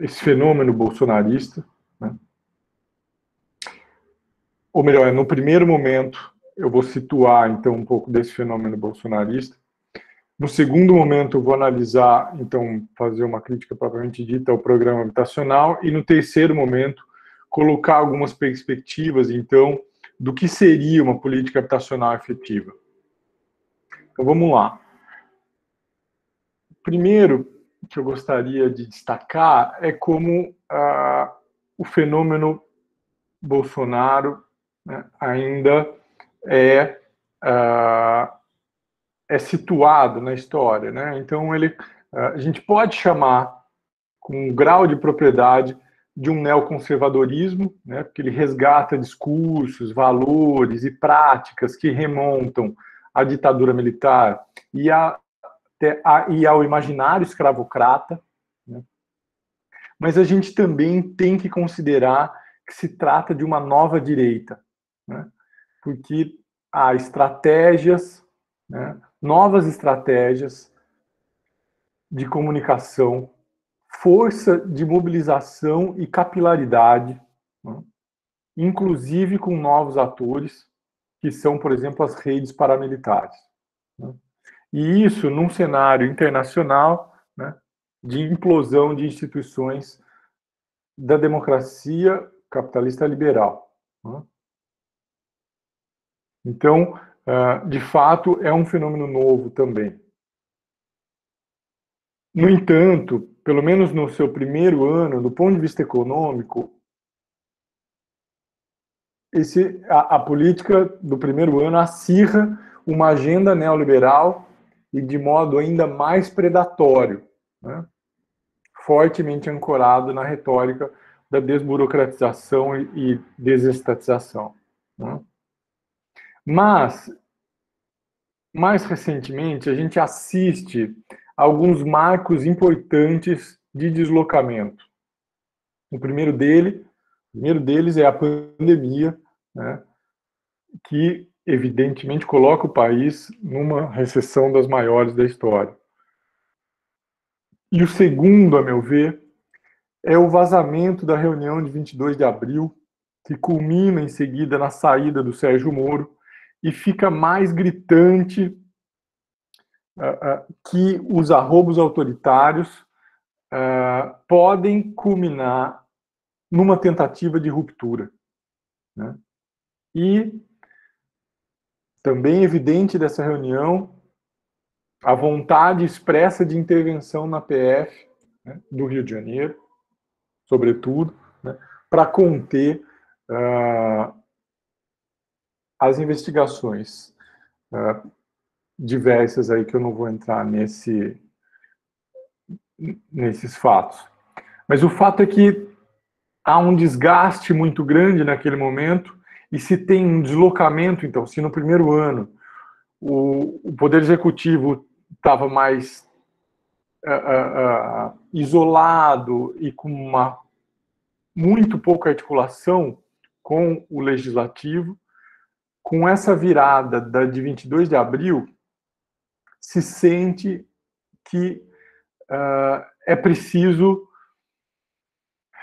esse fenômeno bolsonarista, né? Ou melhor, no primeiro momento, eu vou situar, então, um pouco desse fenômeno bolsonarista. No segundo momento, eu vou analisar, então, fazer uma crítica propriamente dita ao programa habitacional. E no terceiro momento, colocar algumas perspectivas, então, do que seria uma política habitacional efetiva. Então, vamos lá. Primeiro, que eu gostaria de destacar é como o fenômeno Bolsonaro, né, ainda é, é situado na história, né? Então a gente pode chamar com um grau de propriedade de um neoconservadorismo, né? Porque ele resgata discursos, valores e práticas que remontam à ditadura militar e ao imaginário escravocrata, né? Mas a gente também tem que considerar que se trata de uma nova direita, né? Porque há estratégias, né? Novas estratégias de comunicação, força de mobilização e capilaridade, né? Inclusive com novos atores, que são, por exemplo, as redes paramilitares, né? E isso num cenário internacional, né, de implosão de instituições da democracia capitalista liberal, né? Então, de fato, é um fenômeno novo também. No entanto, pelo menos no seu primeiro ano, do ponto de vista econômico, a política do primeiro ano acirra uma agenda neoliberal e de modo ainda mais predatório, né? Fortemente ancorado na retórica da desburocratização e desestatização, né? Mas, mais recentemente, a gente assiste a alguns marcos importantes de deslocamento. O primeiro deles é a pandemia, né, que evidentemente coloca o país numa recessão das maiores da história. E o segundo, a meu ver, é o vazamento da reunião de 22 de abril, que culmina em seguida na saída do Sérgio Moro, e fica mais gritante que os arrobos autoritários podem culminar numa tentativa de ruptura, né? E também evidente dessa reunião a vontade expressa de intervenção na PF, né, do Rio de Janeiro, sobretudo, né, para conter as investigações diversas aí que eu não vou entrar nesses fatos. Mas o fato é que há um desgaste muito grande naquele momento e se tem um deslocamento, então, se no primeiro ano o Poder Executivo estava mais isolado e com muito pouca articulação com o Legislativo, com essa virada de 22 de abril, se sente que é preciso,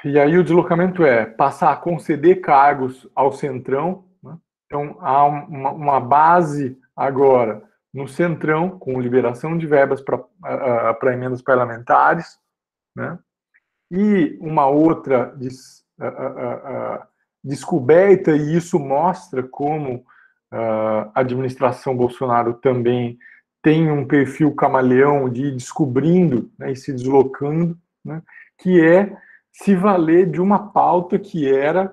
e aí o deslocamento é passar a conceder cargos ao Centrão, né? Então há uma base agora no Centrão, com liberação de verbas para emendas parlamentares, né? E uma outra descoberta, e isso mostra como a administração Bolsonaro também tem um perfil camaleão de ir descobrindo, né, e se deslocando, né, que é se valer de uma pauta que era,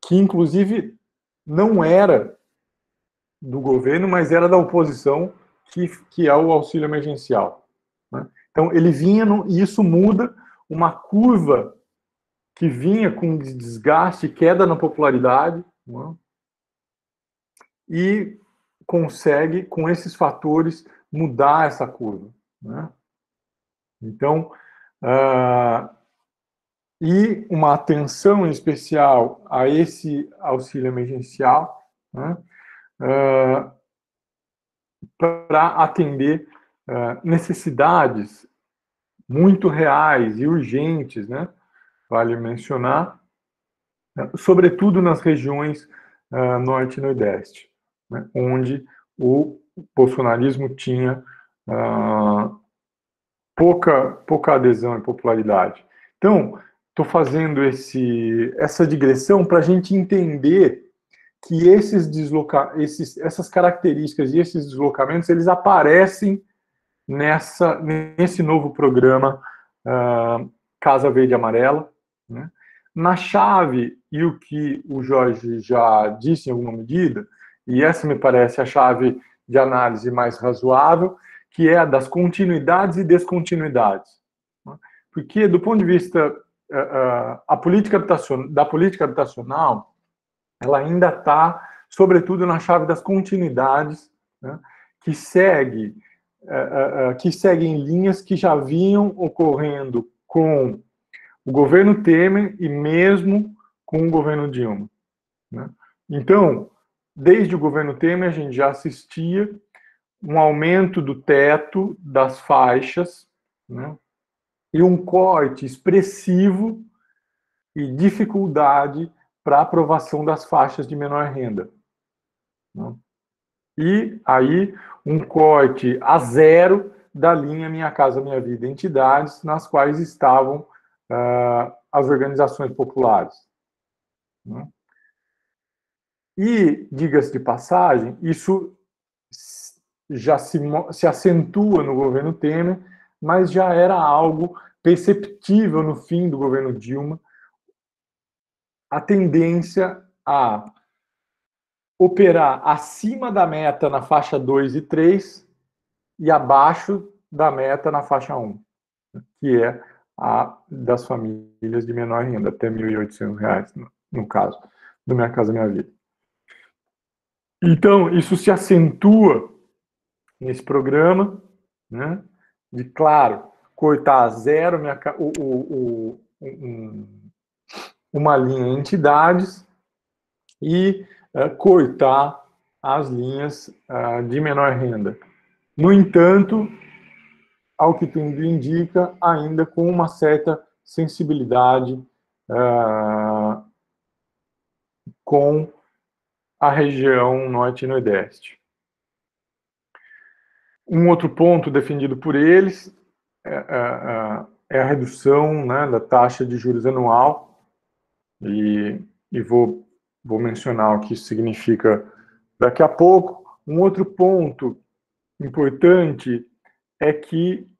que inclusive não era do governo, mas era da oposição, que é o auxílio emergencial, né? Então ele vinha, e isso muda uma curva que vinha com desgaste, queda na popularidade, né? E consegue, com esses fatores, mudar essa curva, né? Então, e uma atenção em especial a esse auxílio emergencial, né, para atender necessidades muito reais e urgentes, né? Vale mencionar, sobretudo nas regiões norte e nordeste, né? Onde o bolsonarismo tinha pouca adesão e popularidade. Então, estou fazendo essa digressão para a gente entender que essas características e esses deslocamentos, eles aparecem nesse novo programa Casa Verde e Amarela, né? Na chave, e o que o Jorge já disse em alguma medida, e essa me parece a chave de análise mais razoável, que é a das continuidades e descontinuidades. Porque, do ponto de vista da política habitacional, ela ainda está, sobretudo, na chave das continuidades, né, que seguem linhas que já vinham ocorrendo com o governo Temer e mesmo com o governo Dilma, né? Então, desde o governo Temer, a gente já assistia um aumento do teto das faixas, né, e um corte expressivo e dificuldade para a aprovação das faixas de menor renda, né? E aí um corte a zero da linha Minha Casa Minha Vida entidades, nas quais estavam as organizações populares, né? E, diga-se de passagem, isso já se acentua no governo Temer, mas já era algo perceptível no fim do governo Dilma, a tendência a operar acima da meta na faixa 2 e 3 e abaixo da meta na faixa 1, que é a das famílias de menor renda, até R$ 1.800, no caso do Minha Casa Minha Vida. Então, isso se acentua nesse programa, né, de, claro, cortar a zero uma linha em entidades e cortar as linhas de menor renda. No entanto, ao que tudo indica, ainda com uma certa sensibilidade com a região norte e nordeste. Um outro ponto defendido por eles é a redução, né, da taxa de juros anual, e vou mencionar o que isso significa daqui a pouco. Um outro ponto importante é que,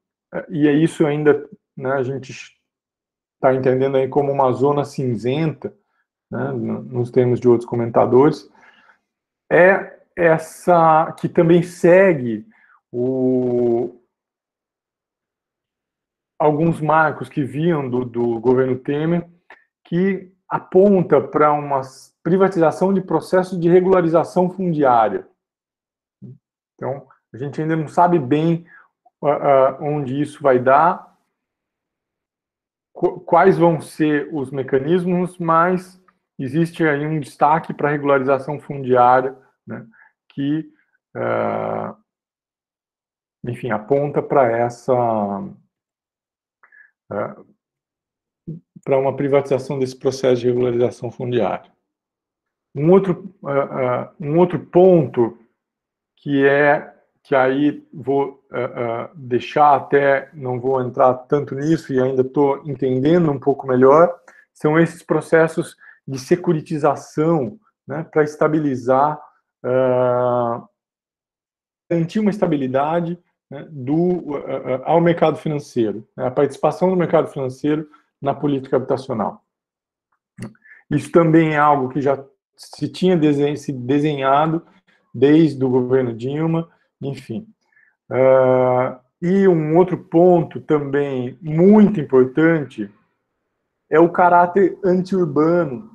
e é isso ainda, né, a gente está entendendo aí como uma zona cinzenta, né, nos termos de outros comentadores, é essa que também segue alguns marcos que vinham do governo Temer, que aponta para uma privatização de processos de regularização fundiária. Então, a gente ainda não sabe bem onde isso vai dar, quais vão ser os mecanismos, mas existe aí um destaque para a regularização fundiária, né, que, enfim, aponta para para uma privatização desse processo de regularização fundiária. Um outro ponto que aí vou deixar, até não vou entrar tanto nisso e ainda estou entendendo um pouco melhor, são esses processos de securitização, né, para estabilizar, garantir uma estabilidade, né, ao mercado financeiro, né, a participação do mercado financeiro na política habitacional. Isso também é algo que já se tinha se desenhado desde o governo Dilma, enfim. E um outro ponto também muito importante é o caráter anti-urbano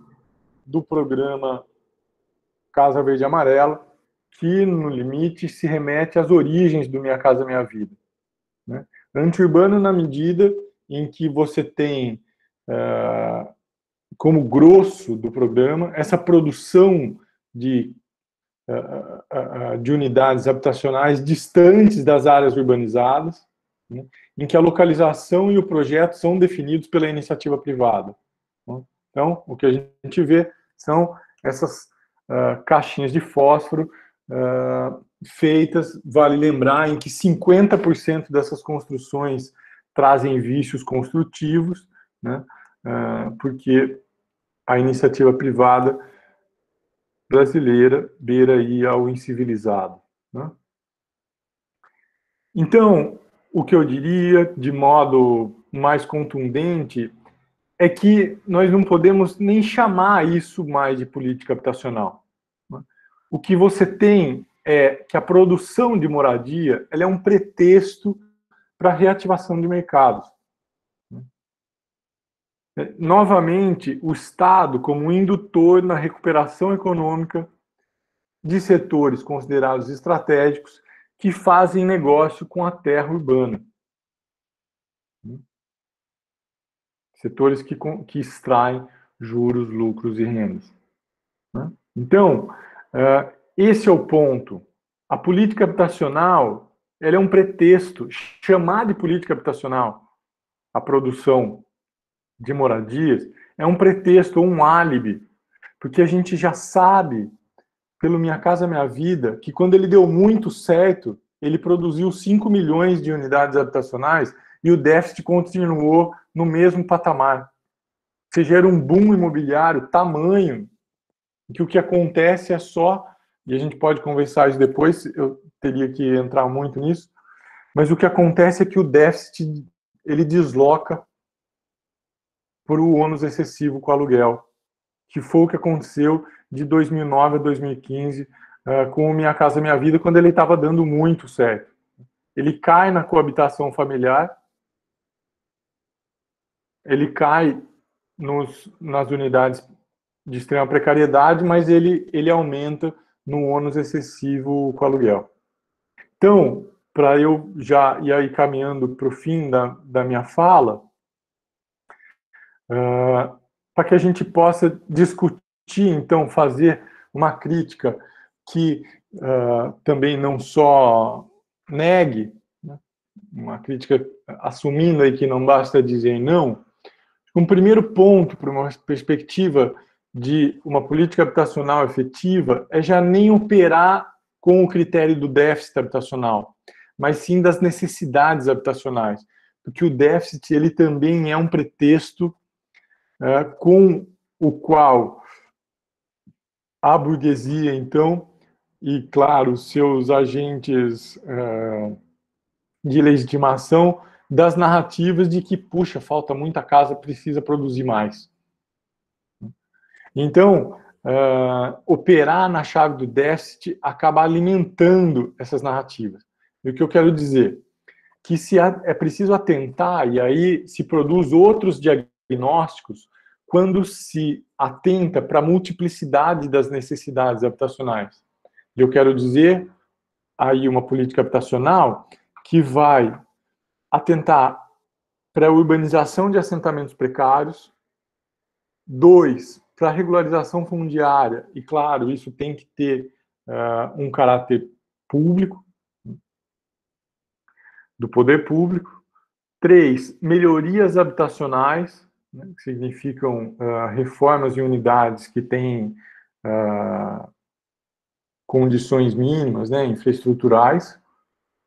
do programa Casa Verde e Amarela, que, no limite, se remete às origens do Minha Casa Minha Vida, né? Anti-urbano na medida em que você tem como grosso do programa essa produção de unidades habitacionais distantes das áreas urbanizadas, né, em que a localização e o projeto são definidos pela iniciativa privada. Então, o que a gente vê são essas caixinhas de fósforo feitas, vale lembrar, em que 50% dessas construções trazem vícios construtivos, né, porque a iniciativa privada brasileira beira aí ao incivilizado, né? Então, o que eu diria, de modo mais contundente, é que nós não podemos nem chamar isso mais de política habitacional. O que você tem é que a produção de moradia ela é um pretexto para a reativação de mercados. Novamente, o Estado como indutor na recuperação econômica de setores considerados estratégicos que fazem negócio com a terra urbana. Setores que extraem juros, lucros e rendas. Então, esse é o ponto. A política habitacional ela é um pretexto. Chamar de política habitacional a produção de moradias é um pretexto, um álibi, porque a gente já sabe, pelo Minha Casa Minha Vida, que quando ele deu muito certo, ele produziu 5 milhões de unidades habitacionais e o déficit continuou no mesmo patamar. Ou seja, era um boom imobiliário tamanho que o que acontece é só, e a gente pode conversar isso depois, eu teria que entrar muito nisso, mas o que acontece é que o déficit ele desloca por o ônus excessivo com o aluguel, que foi o que aconteceu de 2009 a 2015 com o Minha Casa Minha Vida, quando ele estava dando muito certo. Ele cai na coabitação familiar, ele cai nas unidades de extrema precariedade, mas ele aumenta no ônus excessivo com o aluguel. Então, para eu já ir aí caminhando para o fim da minha fala, para que a gente possa discutir, então, fazer uma crítica que também não só negue, né, uma crítica assumindo aí que não basta dizer não. Um primeiro ponto para uma perspectiva de uma política habitacional efetiva é já nem operar com o critério do déficit habitacional, mas sim das necessidades habitacionais, porque o déficit ele também é um pretexto com o qual a burguesia, então, e, claro, seus agentes de legitimação das narrativas de que, puxa, falta muita casa, precisa produzir mais. Então, operar na chave do déficit acaba alimentando essas narrativas. E o que eu quero dizer? Que é preciso atentar, e aí se produz outros diagnósticos, quando se atenta para a multiplicidade das necessidades habitacionais. E eu quero dizer aí uma política habitacional que vai atentar para a urbanização de assentamentos precários. 2, para a regularização fundiária, e claro, isso tem que ter um caráter público, do poder público. 3, melhorias habitacionais, né, que significam reformas em unidades que têm condições mínimas, né, infraestruturais.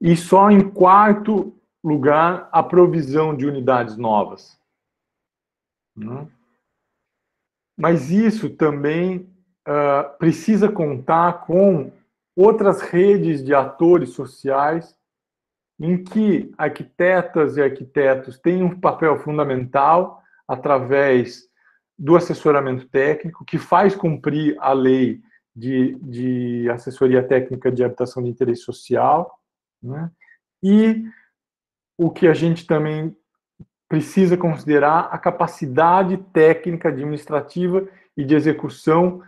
E só em quarto lugar, a provisão de unidades novas. Mas isso também precisa contar com outras redes de atores sociais em que arquitetas e arquitetos têm um papel fundamental através do assessoramento técnico, que faz cumprir a lei de assessoria técnica de habitação de interesse social, né? E o que a gente também precisa considerar a capacidade técnica, administrativa e de execução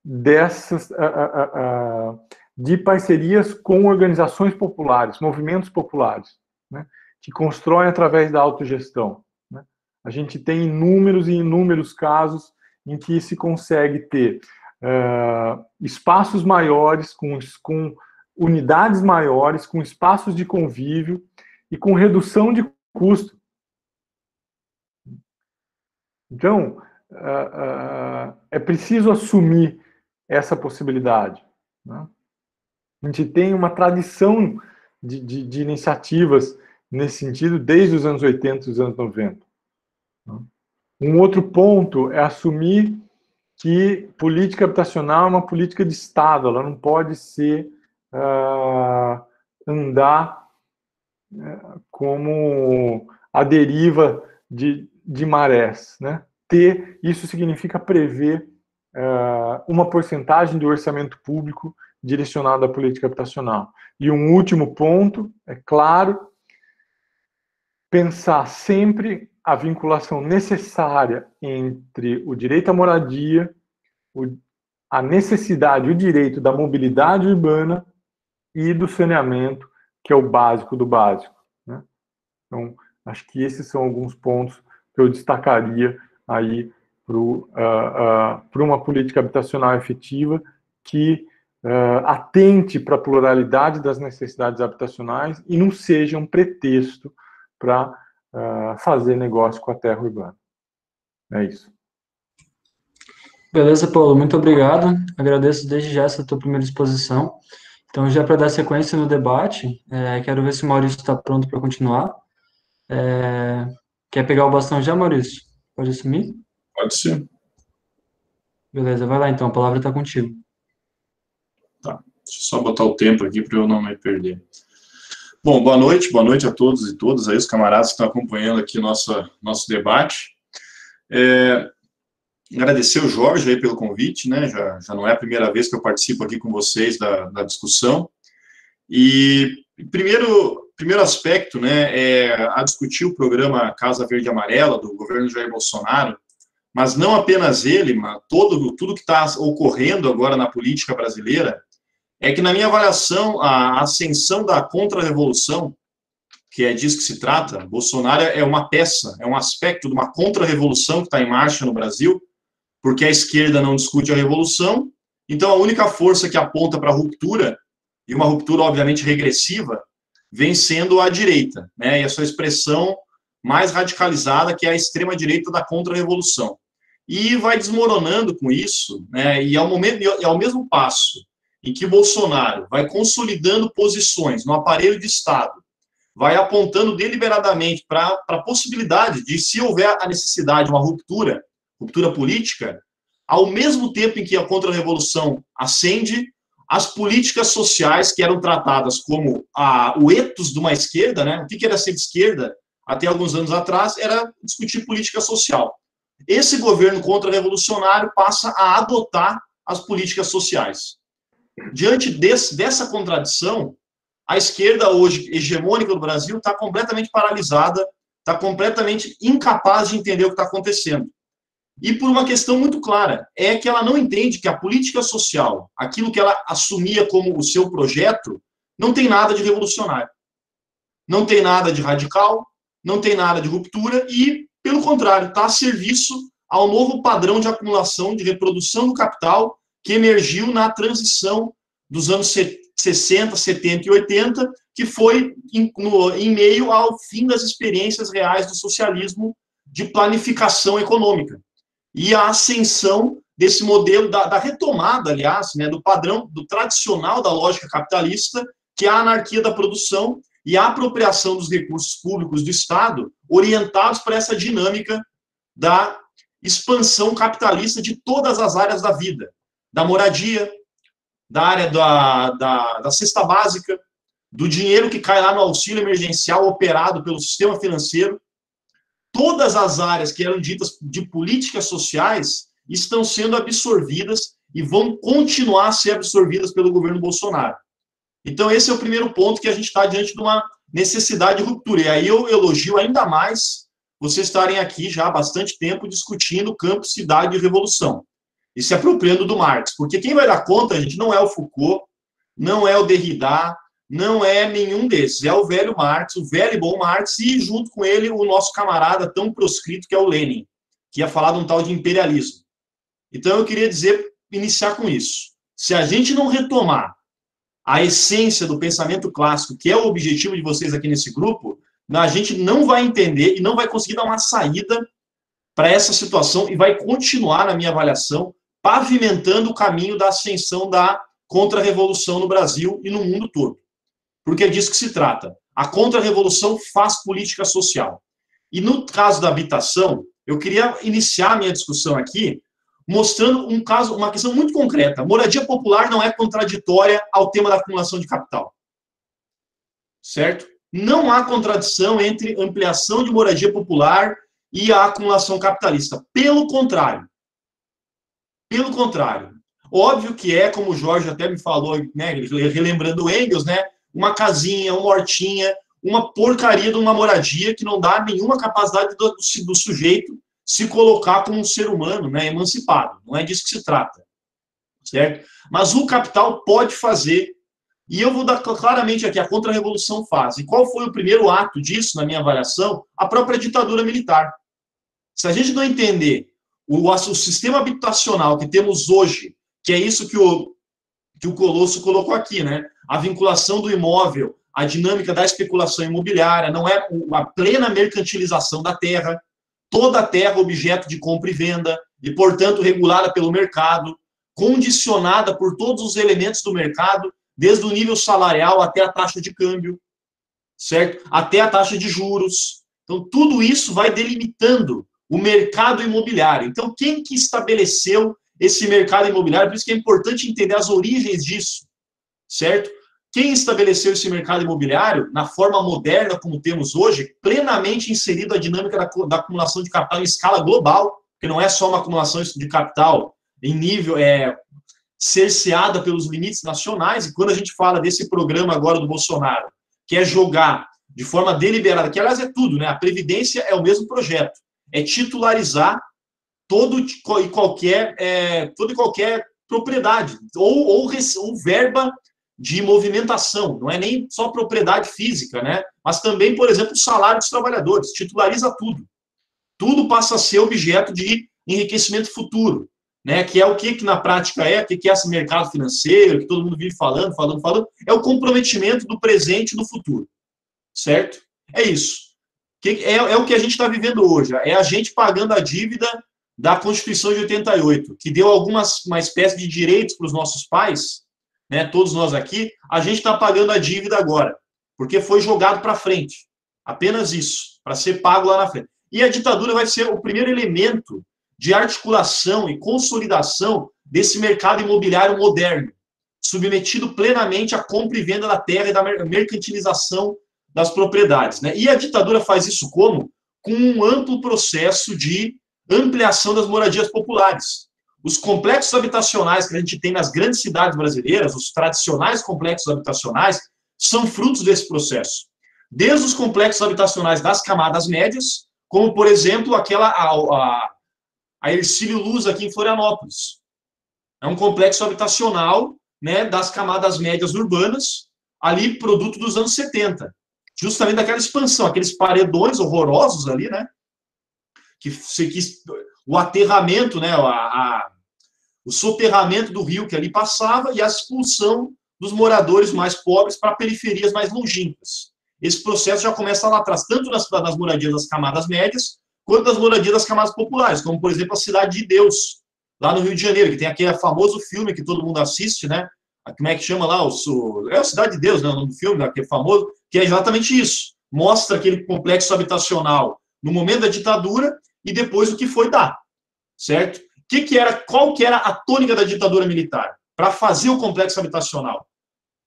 dessas de parcerias com organizações populares, movimentos populares, né, que constroem através da autogestão. Né? A gente tem inúmeros e inúmeros casos em que se consegue ter espaços maiores, com unidades maiores, com espaços de convívio e com redução de custo. Então, é preciso assumir essa possibilidade, né? A gente tem uma tradição de iniciativas nesse sentido desde os anos 80 e os anos 90. Um outro ponto é assumir que política habitacional é uma política de Estado, ela não pode ser andar como a deriva de marés, né? Isso significa prever uma porcentagem do orçamento público direcionado à política habitacional. E um último ponto, é claro, pensar sempre a vinculação necessária entre o direito à moradia, a necessidade, o direito da mobilidade urbana e do saneamento, que é o básico do básico, né? Então, acho que esses são alguns pontos que eu destacaria aí para uma política habitacional efetiva que atente para a pluralidade das necessidades habitacionais e não seja um pretexto para fazer negócio com a terra urbana. É isso. Beleza, Paulo, muito obrigado. Agradeço desde já essa tua primeira exposição. Então, já para dar sequência no debate, quero ver se o Maurício está pronto para continuar. Quer pegar o bastão já, Maurício? Pode assumir? Pode ser. Beleza, vai lá então, a palavra está contigo. Tá, deixa eu só botar o tempo aqui para eu não me perder. Bom, boa noite a todos e todas aí, os camaradas que estão acompanhando aqui nosso debate. Agradecer o Jorge aí pelo convite, né? Já não é a primeira vez que eu participo aqui com vocês da discussão. E primeiro aspecto, né, é a discutir o programa Casa Verde e Amarela do governo Jair Bolsonaro, mas não apenas ele, mas tudo que está ocorrendo agora na política brasileira, é que, na minha avaliação, a ascensão da contra-revolução, que é disso que se trata, Bolsonaro é uma peça, é um aspecto de uma contra-revolução que está em marcha no Brasil, porque a esquerda não discute a revolução, então a única força que aponta para a ruptura, e uma ruptura obviamente regressiva, vem sendo a direita, né? E a sua expressão mais radicalizada, que é a extrema-direita da contra-revolução. E vai desmoronando com isso, né? E ao mesmo passo em que Bolsonaro vai consolidando posições no aparelho de Estado, vai apontando deliberadamente para a possibilidade de, se houver a necessidade de uma ruptura política, ao mesmo tempo em que a contra-revolução ascende, as políticas sociais que eram tratadas como o ethos de uma esquerda, né? O que era ser de esquerda até alguns anos atrás era discutir política social. Esse governo contra-revolucionário passa a adotar as políticas sociais. Diante dessa contradição, a esquerda hoje hegemônica do Brasil está completamente paralisada, está completamente incapaz de entender o que está acontecendo. E por uma questão muito clara, é que ela não entende que a política social, aquilo que ela assumia como o seu projeto, não tem nada de revolucionário. Não tem nada de radical, não tem nada de ruptura e, pelo contrário, está a serviço ao novo padrão de acumulação, de reprodução do capital que emergiu na transição dos anos 60, 70 e 80, que foi em meio ao fim das experiências reais do socialismo de planificação econômica. E a ascensão desse modelo, da retomada, aliás, né, do padrão, do tradicional da lógica capitalista, que é a anarquia da produção e a apropriação dos recursos públicos do Estado, orientados para essa dinâmica da expansão capitalista de todas as áreas da vida, da moradia, da área da cesta básica, do dinheiro que cai lá no auxílio emergencial operado pelo sistema financeiro. Todas as áreas que eram ditas de políticas sociais estão sendo absorvidas e vão continuar a ser absorvidas pelo governo Bolsonaro. Então, esse é o primeiro ponto, que a gente está diante de uma necessidade de ruptura. E aí eu elogio ainda mais vocês estarem aqui já há bastante tempo discutindo campo, cidade e revolução. E se apropriando do Marx. Porque quem vai dar conta, gente, não é o Foucault, não é o Derrida, não é nenhum desses. É o velho Marx, o velho e bom Marx, e junto com ele o nosso camarada tão proscrito, que é o Lenin, que ia falar de um tal de imperialismo. Então eu queria iniciar com isso. Se a gente não retomar a essência do pensamento clássico, que é o objetivo de vocês aqui nesse grupo, a gente não vai entender e não vai conseguir dar uma saída para essa situação e vai continuar, na minha avaliação, pavimentando o caminho da ascensão da contra-revolução no Brasil e no mundo todo. Porque é disso que se trata. A contra-revolução faz política social. E no caso da habitação, eu queria iniciar a minha discussão aqui mostrando um caso, uma questão muito concreta. Moradia popular não é contraditória ao tema da acumulação de capital. Certo? Não há contradição entre ampliação de moradia popular e a acumulação capitalista. Pelo contrário. Pelo contrário. Óbvio que é, como o Jorge até me falou, né, relembrando Engels, né, uma casinha, uma hortinha, uma porcaria de uma moradia que não dá nenhuma capacidade do sujeito se colocar como um ser humano, né, emancipado. Não é disso que se trata. Certo? Mas o capital pode fazer, e eu vou dar claramente aqui, a contra-revolução faz. E qual foi o primeiro ato disso, na minha avaliação? A própria ditadura militar. Se a gente não entender o sistema habitacional que temos hoje, que é isso que o Colosso colocou aqui, né? A vinculação do imóvel, a dinâmica da especulação imobiliária, não é a plena mercantilização da terra, toda a terra objeto de compra e venda, e, portanto, regulada pelo mercado, condicionada por todos os elementos do mercado, desde o nível salarial até a taxa de câmbio, certo? Até a taxa de juros. Então, tudo isso vai delimitando o mercado imobiliário. Então, quem que estabeleceu esse mercado imobiliário? Por isso que é importante entender as origens disso, certo? Quem estabeleceu esse mercado imobiliário, na forma moderna como temos hoje, plenamente inserido a dinâmica da acumulação de capital em escala global, que não é só uma acumulação de capital em nível cerceada pelos limites nacionais. E quando a gente fala desse programa agora do Bolsonaro, que é jogar de forma deliberada, que aliás é tudo, né? A Previdência é o mesmo projeto, é titularizar toda e qualquer propriedade, ou verba de movimentação, não é nem só propriedade física, né? Mas também, por exemplo, o salário dos trabalhadores, titulariza tudo. Tudo passa a ser objeto de enriquecimento futuro, né? Que é o que na prática o que é esse mercado financeiro, que todo mundo vive falando, é o comprometimento do presente e do futuro, certo? É isso. É o que a gente está vivendo hoje, é a gente pagando a dívida da Constituição de 88, que deu uma espécie de direitos para os nossos pais, né, todos nós aqui, a gente está pagando a dívida agora, porque foi jogado para frente. Apenas isso, para ser pago lá na frente. E a ditadura vai ser o primeiro elemento de articulação e consolidação desse mercado imobiliário moderno, submetido plenamente à compra e venda da terra e da mercantilização das propriedades, né? E a ditadura faz isso como? Com um amplo processo de ampliação das moradias populares. Os complexos habitacionais que a gente tem nas grandes cidades brasileiras, os tradicionais complexos habitacionais, são frutos desse processo. Desde os complexos habitacionais das camadas médias, como, por exemplo, a Hercílio Luz aqui em Florianópolis. É um complexo habitacional, né, das camadas médias urbanas, ali produto dos anos 70. Justamente daquela expansão, aqueles paredões horrorosos ali, né? O aterramento, né, o soterramento do rio que ali passava e a expulsão dos moradores mais pobres para periferias mais longínquas. Esse processo já começa lá atrás, tanto nas moradias das camadas médias, quanto nas moradias das camadas populares, como, por exemplo, a Cidade de Deus, lá no Rio de Janeiro, que tem aquele famoso filme que todo mundo assiste, né? Como é que chama lá? É a Cidade de Deus, né? O nome do filme, aquele famoso, que é exatamente isso. Mostra aquele complexo habitacional no momento da ditadura e depois o que foi dar, certo? Qual que era a tônica da ditadura militar? Para fazer o complexo habitacional.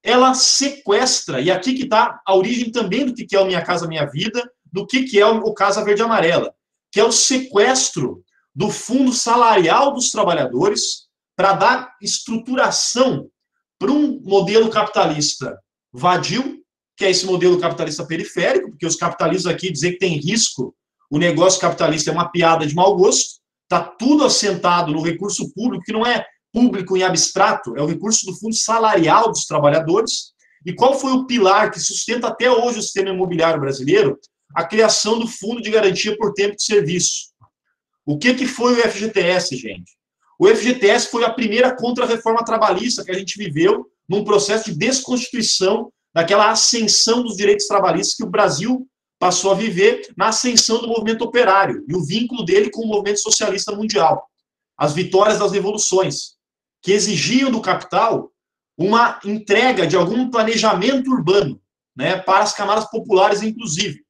Ela sequestra, e aqui que está a origem também do que é o Minha Casa Minha Vida, do que é o Casa Verde Amarela, que é o sequestro do fundo salarial dos trabalhadores para dar estruturação para um modelo capitalista vadio, que é esse modelo capitalista periférico, porque os capitalistas aqui dizer que tem risco, o negócio capitalista é uma piada de mau gosto, está tudo assentado no recurso público, que não é público em abstrato, é o recurso do fundo salarial dos trabalhadores. E qual foi o pilar que sustenta até hoje o sistema imobiliário brasileiro? A criação do Fundo de Garantia por Tempo de Serviço. O que foi o FGTS, gente? O FGTS foi a primeira contra-reforma trabalhista que a gente viveu num processo de desconstituição daquela ascensão dos direitos trabalhistas que o Brasil passou a viver na ascensão do movimento operário e o vínculo dele com o movimento socialista mundial. As vitórias das revoluções, que exigiam do capital uma entrega de algum planejamento urbano, né, para as camadas populares, inclusive.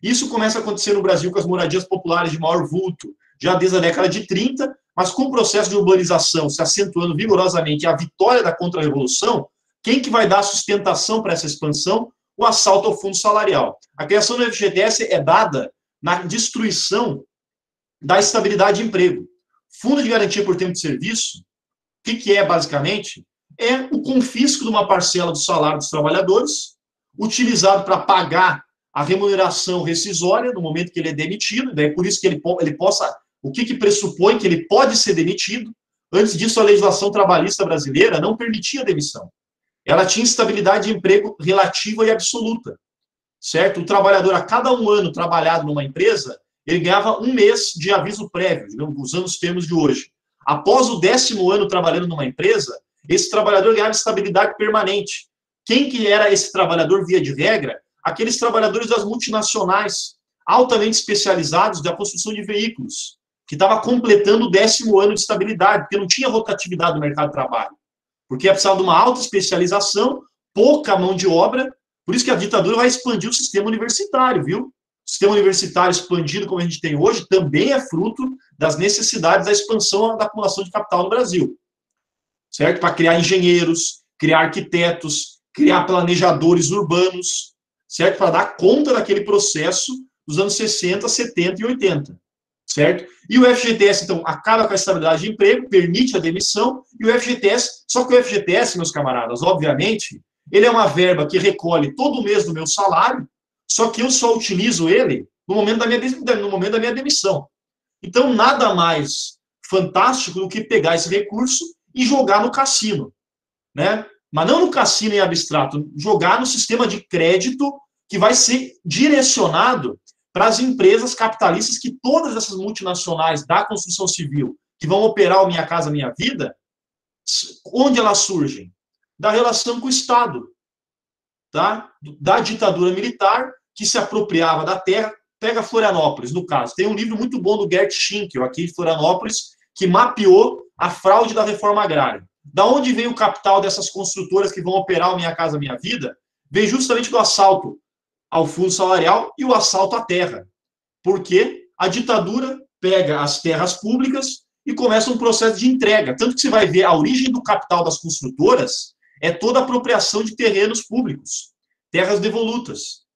Isso começa a acontecer no Brasil com as moradias populares de maior vulto, já desde a década de 30, mas com o processo de urbanização se acentuando vigorosamente e a vitória da contra-revolução, quem que vai dar sustentação para essa expansão? O assalto ao fundo salarial. A criação do FGTS é dada na destruição da estabilidade de emprego. Fundo de garantia por tempo de serviço, o que é, basicamente? É o confisco de uma parcela do salário dos trabalhadores, utilizado para pagar a remuneração rescisória no momento que ele é demitido, daí por isso que ele possa... O que pressupõe que ele pode ser demitido? Antes disso, a legislação trabalhista brasileira não permitia a demissão. Ela tinha estabilidade de emprego relativa e absoluta, certo? O trabalhador, a cada 1 ano trabalhado numa empresa, ele ganhava 1 mês de aviso prévio, usando os termos de hoje. Após o 10º ano trabalhando numa empresa, esse trabalhador ganhava estabilidade permanente. Quem que era esse trabalhador, via de regra? Aqueles trabalhadores das multinacionais, altamente especializados da construção de veículos, que estava completando o 10º ano de estabilidade, porque não tinha rotatividade no mercado de trabalho. Porque precisava de uma alta especialização, pouca mão de obra, por isso que a ditadura vai expandir o sistema universitário, viu? O sistema universitário expandido, como a gente tem hoje, também é fruto das necessidades da expansão da acumulação de capital no Brasil. Certo? Para criar engenheiros, criar arquitetos, criar planejadores urbanos, certo? Para dar conta daquele processo dos anos 60, 70 e 80. Certo? E o FGTS, então, acaba com a estabilidade de emprego, permite a demissão, e o FGTS, só que o FGTS, meus camaradas, obviamente, ele é uma verba que recolhe todo mês do meu salário, só que eu só utilizo ele no momento da minha demissão. Então, nada mais fantástico do que pegar esse recurso e jogar no cassino, né? Mas não no cassino em abstrato, jogar no sistema de crédito que vai ser direcionado para as empresas capitalistas, que todas essas multinacionais da construção civil, que vão operar o Minha Casa Minha Vida, onde elas surgem? Da relação com o Estado, tá? Da ditadura militar, que se apropriava da terra. Pega Florianópolis, no caso. Tem um livro muito bom do Gert Schinkel, aqui de Florianópolis, que mapeou a fraude da reforma agrária. Da onde vem o capital dessas construtoras que vão operar o Minha Casa Minha Vida? Vem justamente do assalto ao fundo salarial e o assalto à terra. Porque a ditadura pega as terras públicas e começa um processo de entrega. Tanto que você vai ver a origem do capital das construtoras é toda a apropriação de terrenos públicos, terras devolutas.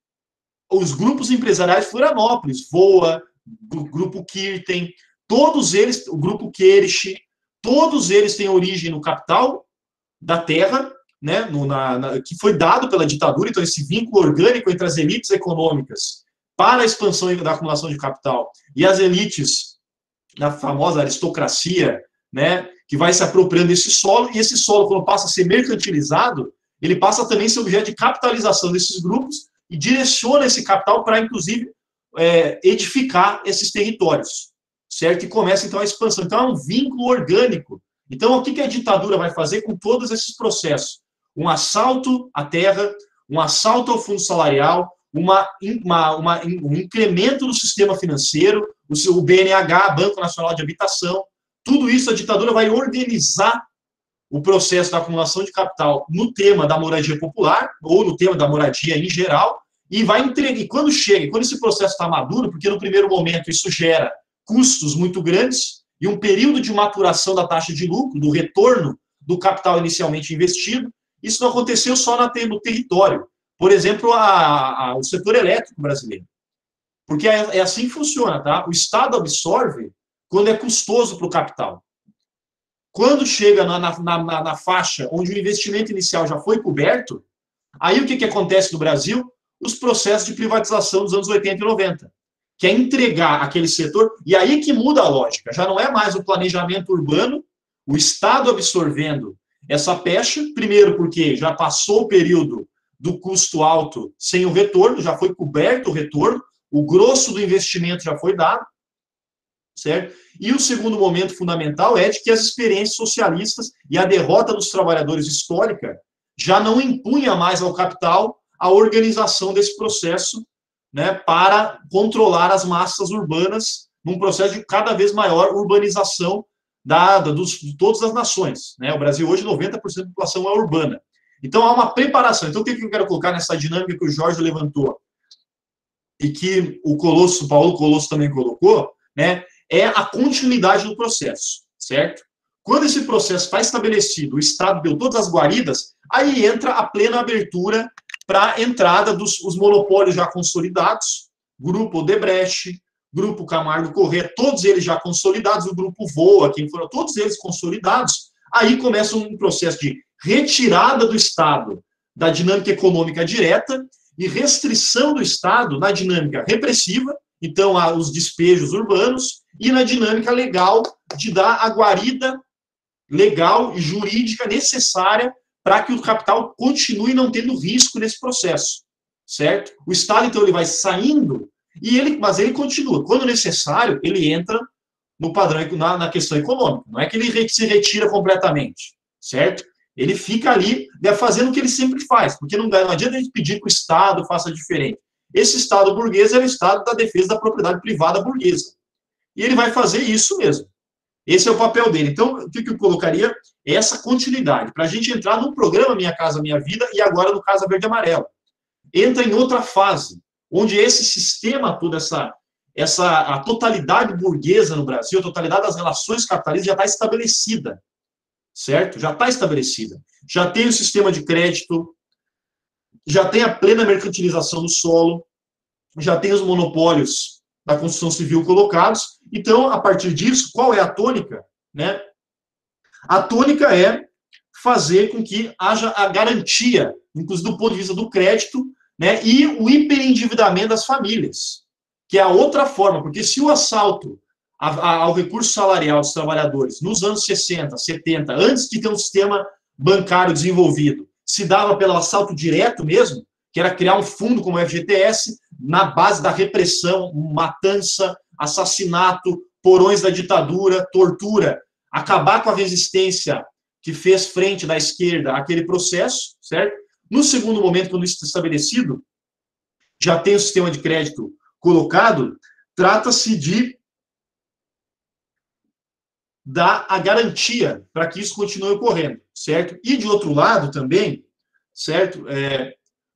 Os grupos empresariais de Florianópolis, VOA, Grupo Kirten, todos eles, o Grupo Querich, todos eles têm origem no capital da terra, né, que foi dado pela ditadura. Então, esse vínculo orgânico entre as elites econômicas para a expansão da acumulação de capital e as elites da famosa aristocracia, né, que vai se apropriando desse solo, e esse solo, quando passa a ser mercantilizado, ele passa também a ser objeto de capitalização desses grupos e direciona esse capital para, inclusive, edificar esses territórios, certo? E começa, então, a expansão. Então, é um vínculo orgânico. Então, o que a ditadura vai fazer com todos esses processos? Um assalto à terra, um assalto ao fundo salarial, um incremento do sistema financeiro, o BNH, Banco Nacional de Habitação. Tudo isso a ditadura vai organizar o processo da acumulação de capital no tema da moradia popular, ou no tema da moradia em geral, e vai entregar. E quando esse processo está maduro, porque no primeiro momento isso gera custos muito grandes e um período de maturação da taxa de lucro, do retorno do capital inicialmente investido, isso não aconteceu só no território. Por exemplo, o setor elétrico brasileiro. Porque é assim que funciona, tá? O Estado absorve quando é custoso para o capital. Quando chega na faixa onde o investimento inicial já foi coberto, aí o que acontece no Brasil? Os processos de privatização dos anos 80 e 90, que é entregar aquele setor, e aí que muda a lógica. Já não é mais o planejamento urbano, o Estado absorvendo essa pecha, primeiro porque já passou o período do custo alto sem o retorno, já foi coberto o retorno, o grosso do investimento já foi dado, certo? E o segundo momento fundamental é de que as experiências socialistas e a derrota dos trabalhadores histórica já não impunha mais ao capital a organização desse processo né, para controlar as massas urbanas num processo de cada vez maior urbanização de todas as nações. Né? O Brasil hoje, 90% da população é urbana. Então, há uma preparação. Então, o que eu quero colocar nessa dinâmica que o Jorge levantou e que o Paulo Colosso também colocou, né, é a continuidade do processo, certo? Quando esse processo está estabelecido, o Estado deu todas as guaridas, aí entra a plena abertura para a entrada dos monopólios já consolidados, Grupo Odebrecht, Grupo Camargo Corrêa, todos eles já consolidados, o Grupo Voa, quem foram, todos eles consolidados, aí começa um processo de retirada do Estado da dinâmica econômica direta e restrição do Estado na dinâmica repressiva, então os despejos urbanos, e na dinâmica legal de dar a guarida legal e jurídica necessária para que o capital continue não tendo risco nesse processo, certo? O Estado, então, ele vai saindo, mas ele continua. Quando necessário, ele entra no padrão, na questão econômica. Não é que ele se retira completamente, certo? Ele fica ali fazendo o que ele sempre faz, porque não adianta a gente pedir que o Estado faça diferente. Esse Estado burguês é o Estado da defesa da propriedade privada burguesa. E ele vai fazer isso mesmo. Esse é o papel dele. Então, o que eu colocaria é essa continuidade, para a gente entrar no programa Minha Casa Minha Vida e agora no Casa Verde e Amarela. Entra em outra fase, onde esse sistema, toda a totalidade burguesa no Brasil, a totalidade das relações capitalistas já está estabelecida, certo? Já está estabelecida. Já tem o sistema de crédito, já tem a plena mercantilização do solo, já tem os monopólios da construção civil colocados. Então, a partir disso, qual é a tônica? Né? A tônica é fazer com que haja a garantia, inclusive do ponto de vista do crédito, né, e o hiperendividamento das famílias, que é a outra forma, porque se o assalto ao recurso salarial dos trabalhadores nos anos 60, 70, antes de ter um sistema bancário desenvolvido, se dava pelo assalto direto mesmo, que era criar um fundo como o FGTS, na base da repressão, matança, assassinato, porões da ditadura, tortura, acabar com a resistência que fez frente da esquerda àquele processo, certo? No segundo momento, quando isso está estabelecido, já tem o sistema de crédito colocado, trata-se de dar a garantia para que isso continue ocorrendo, certo? E, de outro lado, também, certo?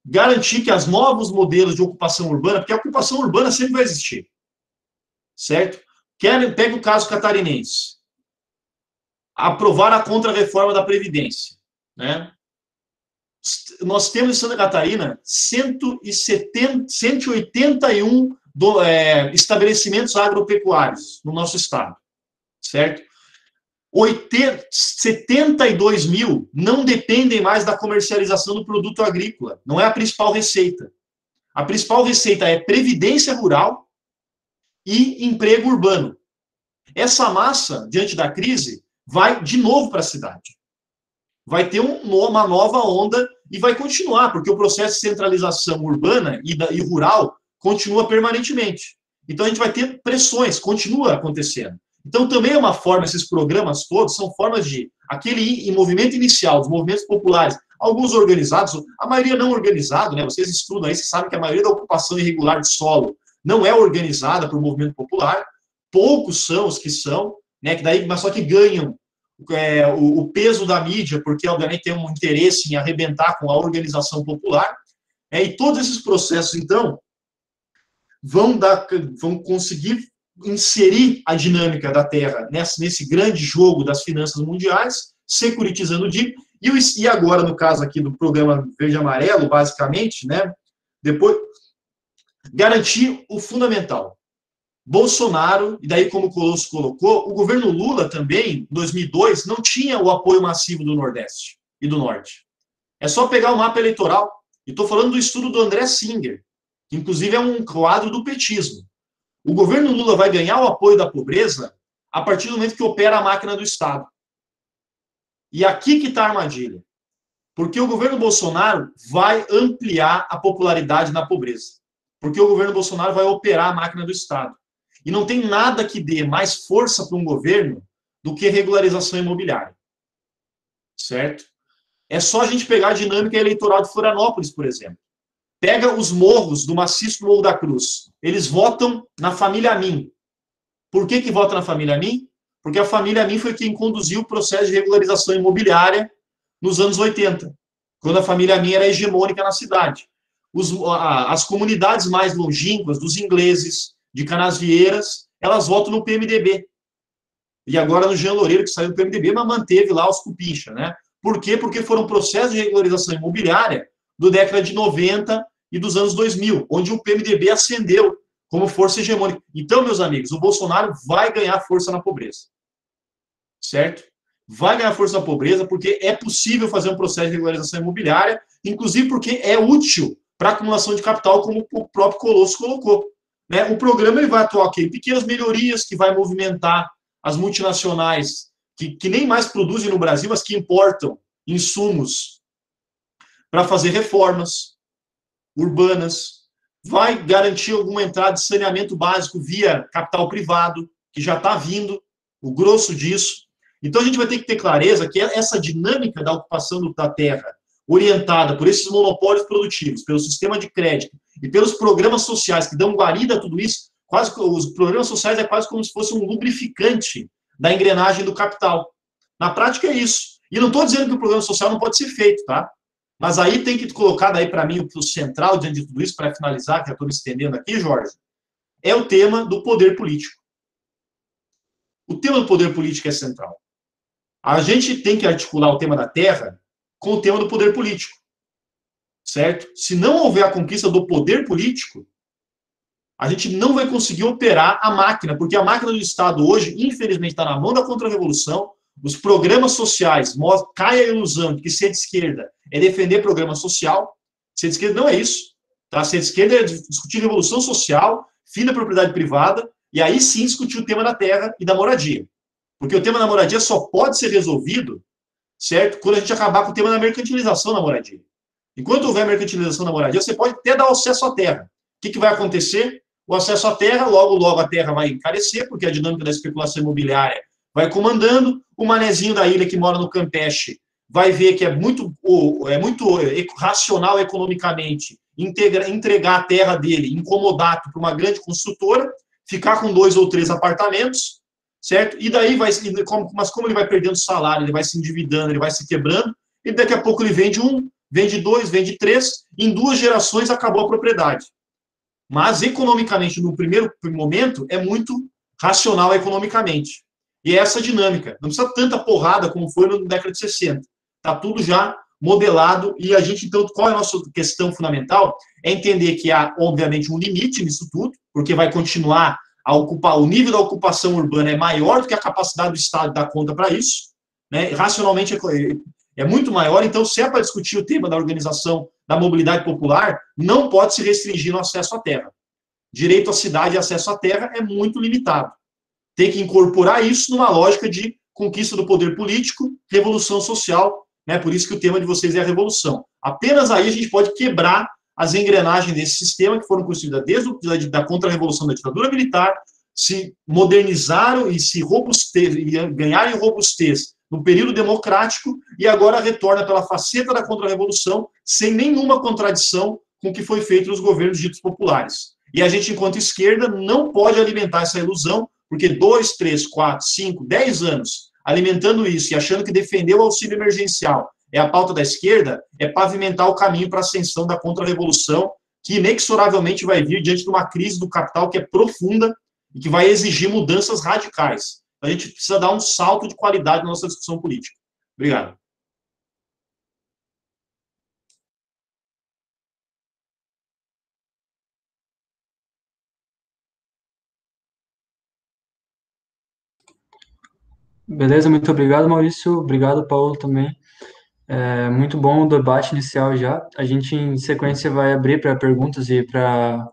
Garantir que os novos modelos de ocupação urbana, porque a ocupação urbana sempre vai existir, certo? Pega o caso catarinense. Aprovar a contra-reforma da Previdência, né? Nós temos em Santa Catarina 181 estabelecimentos agropecuários no nosso estado, certo? 72 mil não dependem mais da comercialização do produto agrícola, não é a principal receita. A principal receita é previdência rural e emprego urbano. Essa massa, diante da crise, vai de novo para a cidade. Vai ter uma nova onda e vai continuar, porque o processo de centralização urbana e rural continua permanentemente. Então, a gente vai ter pressões, continua acontecendo. Então, também é uma forma, esses programas todos são formas de, aquele movimento inicial, dos movimentos populares, alguns organizados, a maioria não organizado, né? Vocês estudam aí, vocês sabem que a maioria da ocupação irregular de solo não é organizada por movimento popular, poucos são os que são, né? Mas só que ganham o peso da mídia, porque obviamente tem um interesse em arrebentar com a organização popular, e todos esses processos, então, vão conseguir inserir a dinâmica da Terra nesse grande jogo das finanças mundiais, securitizando o DIP, e agora, no caso aqui do programa Verde e Amarelo, basicamente, né, depois, garantir o fundamental. Bolsonaro, e daí como o Colosso colocou, o governo Lula também, em 2002, não tinha o apoio massivo do Nordeste e do Norte. É só pegar o mapa eleitoral, e estou falando do estudo do André Singer, que inclusive é um quadro do petismo. O governo Lula vai ganhar o apoio da pobreza a partir do momento que opera a máquina do Estado. E aqui que está a armadilha. Porque o governo Bolsonaro vai ampliar a popularidade na pobreza. Porque o governo Bolsonaro vai operar a máquina do Estado. E não tem nada que dê mais força para um governo do que regularização imobiliária. Certo? É só a gente pegar a dinâmica eleitoral de Florianópolis, por exemplo. Pega os morros do maciço do Morro da Cruz. Eles votam na família Amin. Por que vota na família Amin? Porque a família Amin foi quem conduziu o processo de regularização imobiliária nos anos 80, quando a família Amin era hegemônica na cidade. As comunidades mais longínquas, dos ingleses, de Canasvieiras, elas votam no PMDB. E agora no Jean Loureiro, que saiu do PMDB, mas manteve lá os cupincha, né? Por quê? Porque foram processos de regularização imobiliária do década de 90 e dos anos 2000, onde o PMDB ascendeu como força hegemônica. Então, meus amigos, o Bolsonaro vai ganhar força na pobreza. Certo? Vai ganhar força na pobreza porque é possível fazer um processo de regularização imobiliária, inclusive porque é útil para a acumulação de capital, como o próprio Colosso colocou. Né? O programa ele vai atuar em pequenas melhorias que vai movimentar as multinacionais que nem mais produzem no Brasil, mas que importam insumos para fazer reformas urbanas, vai garantir alguma entrada de saneamento básico via capital privado, que já está vindo, o grosso disso. Então, a gente vai ter que ter clareza que essa dinâmica da ocupação da terra, orientada por esses monopólios produtivos, pelo sistema de crédito e pelos programas sociais que dão guarida a tudo isso, os programas sociais é quase como se fosse um lubrificante da engrenagem do capital. Na prática é isso. E não estou dizendo que o programa social não pode ser feito, tá? Mas aí tem que colocar daí para mim o central diante de tudo isso, para finalizar, que já estou me estendendo aqui, Jorge, é o tema do poder político. O tema do poder político é central. A gente tem que articular o tema da terra com o tema do poder político. Certo? Se não houver a conquista do poder político, a gente não vai conseguir operar a máquina, porque a máquina do Estado hoje, infelizmente, está na mão da contra-revolução. Os programas sociais, cai a ilusão de que ser de esquerda é defender programa social. Ser de esquerda não é isso. Tá? Ser de esquerda é discutir revolução social, fim da propriedade privada, e aí sim discutir o tema da terra e da moradia. Porque o tema da moradia só pode ser resolvido, certo? Quando a gente acabar com o tema da mercantilização da moradia. Enquanto houver mercantilização da moradia, você pode até dar acesso à terra. O que vai acontecer? O acesso à terra, logo a terra vai encarecer, porque a dinâmica da especulação imobiliária vai comandando. O manezinho da ilha que mora no Campeche vai ver que é muito racional economicamente entregar a terra dele, incomodato para uma grande construtora, ficar com 2 ou 3 apartamentos, certo? E daí mas como ele vai perdendo salário, ele vai se endividando, ele vai se quebrando, e daqui a pouco ele vende 1, vende 2, vende 3, em 2 gerações acabou a propriedade. Mas, economicamente, no primeiro momento, é muito racional economicamente. E é essa dinâmica. Não precisa tanta porrada como foi na década de 60. Está tudo já modelado. E a gente, então, qual é a nossa questão fundamental? É entender que há, obviamente, um limite nisso tudo, porque vai continuar a ocupar, o nível da ocupação urbana é maior do que a capacidade do Estado de dar conta para isso. Né? Racionalmente é muito maior. Então, se é para discutir o tema da organização da mobilidade popular, não pode se restringir no acesso à terra. Direito à cidade e acesso à terra é muito limitado. Tem que incorporar isso numa lógica de conquista do poder político, revolução social, né? Por isso que o tema de vocês é a revolução. Apenas aí a gente pode quebrar as engrenagens desse sistema que foram construídas desde a contra-revolução da ditadura militar, se modernizaram e se ganharem robustez no período democrático, e agora retorna pela faceta da contra-revolução, sem nenhuma contradição com o que foi feito nos governos ditos populares. E a gente, enquanto esquerda, não pode alimentar essa ilusão, porque 2, 3, 4, 5, 10 anos alimentando isso e achando que defender o auxílio emergencial é a pauta da esquerda, é pavimentar o caminho para a ascensão da contra-revolução, que inexoravelmente vai vir diante de uma crise do capital que é profunda e que vai exigir mudanças radicais. A gente precisa dar um salto de qualidade na nossa discussão política. Obrigado. Beleza, muito obrigado, Maurício. Obrigado, Paulo, também. Muito bom o debate inicial já. A gente, em sequência, vai abrir para perguntas e para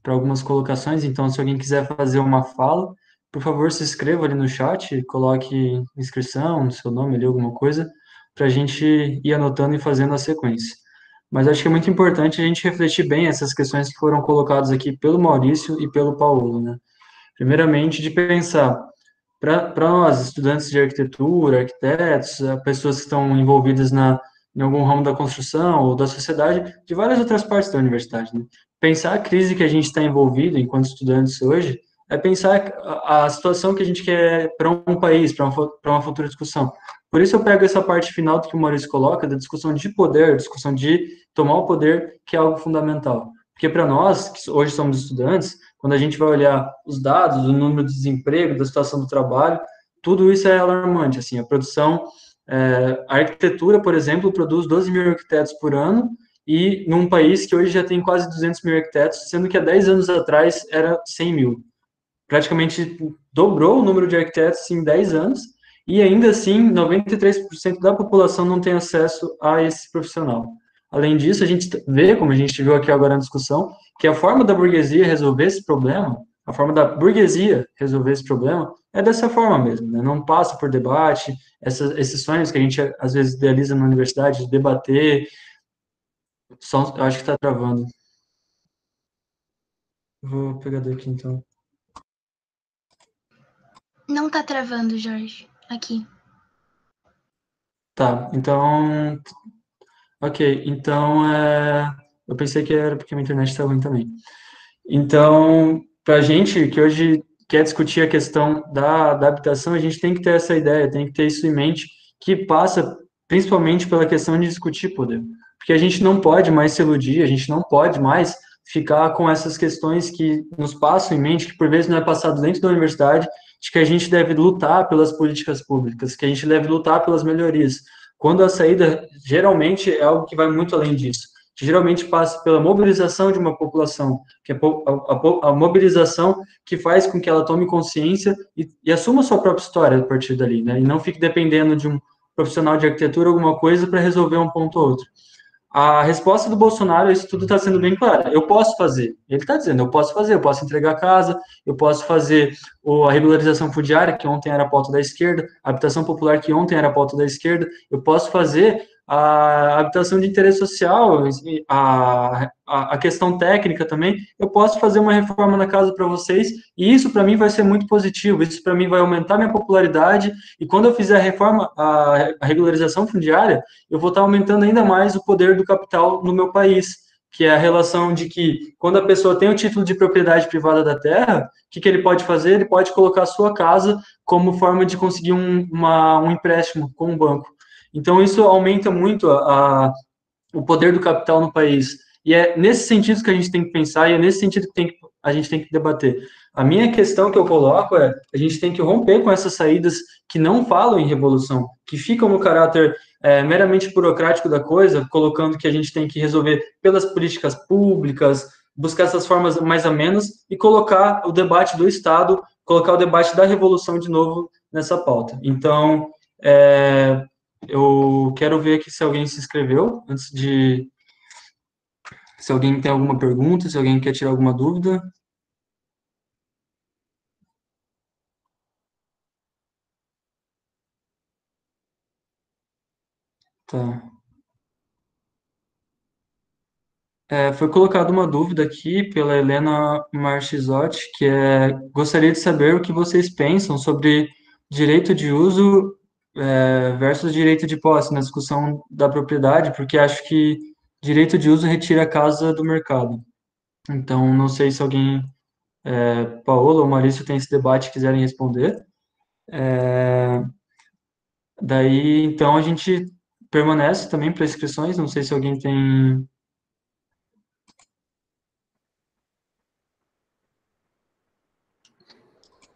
algumas colocações. Então, se alguém quiser fazer uma fala, por favor, se inscreva ali no chat, coloque inscrição, seu nome ali, alguma coisa, para a gente ir anotando e fazendo a sequência. Mas acho que é muito importante a gente refletir bem essas questões que foram colocadas aqui pelo Maurício e pelo Paulo, né? Primeiramente, de pensar, para nós, estudantes de arquitetura, arquitetos, pessoas que estão envolvidas na em algum ramo da construção ou da sociedade, de várias outras partes da universidade, né? Pensar a crise que a gente está envolvido enquanto estudantes hoje é pensar a situação que a gente quer para um país, para uma futura discussão. Por isso eu pego essa parte final do que o Maurício coloca, da discussão de poder, discussão de tomar o poder, que é algo fundamental. Porque para nós, que hoje somos estudantes, quando a gente vai olhar os dados, o número de desemprego, da situação do trabalho, tudo isso é alarmante, assim, a produção, a arquitetura, por exemplo, produz 12 mil arquitetos por ano, e num país que hoje já tem quase 200 mil arquitetos, sendo que há 10 anos atrás era 100 mil. Praticamente dobrou o número de arquitetos em 10 anos, e ainda assim, 93% da população não tem acesso a esse profissional. Além disso, a gente vê, como a gente viu aqui agora na discussão, que a forma da burguesia resolver esse problema, a forma da burguesia resolver esse problema, é dessa forma mesmo, né? Não passa por debate, esses sonhos que a gente às vezes idealiza na universidade, de debater, eu acho que está travando. Vou pegar daqui então. Não tá travando, Jorge. Aqui. Tá, então. Ok, então eu pensei que era porque a minha internet está ruim também. Então, para a gente que hoje quer discutir a questão da habitação, a gente tem que ter essa ideia, tem que ter isso em mente, que passa principalmente pela questão de discutir poder. Porque a gente não pode mais se iludir, a gente não pode mais ficar com essas questões que nos passam em mente, que por vezes não é passado dentro da universidade, de que a gente deve lutar pelas políticas públicas, que a gente deve lutar pelas melhorias, quando a saída geralmente é algo que vai muito além disso, que geralmente passa pela mobilização de uma população, que é a mobilização que faz com que ela tome consciência e assuma a sua própria história a partir dali, né? E não fique dependendo de um profissional de arquitetura ou alguma coisa para resolver um ponto ou outro. A resposta do Bolsonaro, isso tudo está sendo bem claro. Eu posso fazer. Ele está dizendo, eu posso fazer, eu posso entregar a casa, eu posso fazer a regularização fundiária, que ontem era a pauta da esquerda, a habitação popular, que ontem era a pauta da esquerda, eu posso fazer a habitação de interesse social, a questão técnica também, eu posso fazer uma reforma na casa para vocês, e isso para mim vai ser muito positivo, isso para mim vai aumentar minha popularidade, e quando eu fizer a reforma, a regularização fundiária, eu vou estar aumentando ainda mais o poder do capital no meu país, que é a relação de que, quando a pessoa tem o título de propriedade privada da terra, o que ele pode fazer? Ele pode colocar a sua casa como forma de conseguir um empréstimo com um banco. Então, isso aumenta muito o poder do capital no país. E é nesse sentido que a gente tem que pensar, e é nesse sentido que a gente tem que debater. A minha questão que eu coloco é, a gente tem que romper com essas saídas que não falam em revolução, que ficam no caráter meramente burocrático da coisa, colocando que a gente tem que resolver pelas políticas públicas, buscar essas formas mais amenas e colocar o debate do Estado, colocar o debate da revolução de novo nessa pauta. Então, eu quero ver aqui se alguém se inscreveu, antes de... Se alguém tem alguma pergunta, se alguém quer tirar alguma dúvida. Tá. Foi colocada uma dúvida aqui pela Helena Marchisotti, que gostaria de saber o que vocês pensam sobre direito de uso versus direito de posse na discussão da propriedade, porque acho que direito de uso retira a casa do mercado. Então, não sei se alguém, Paola ou Maurício, tem esse debate e quiserem responder. Daí, então, a gente permanece também para inscrições, não sei se alguém tem...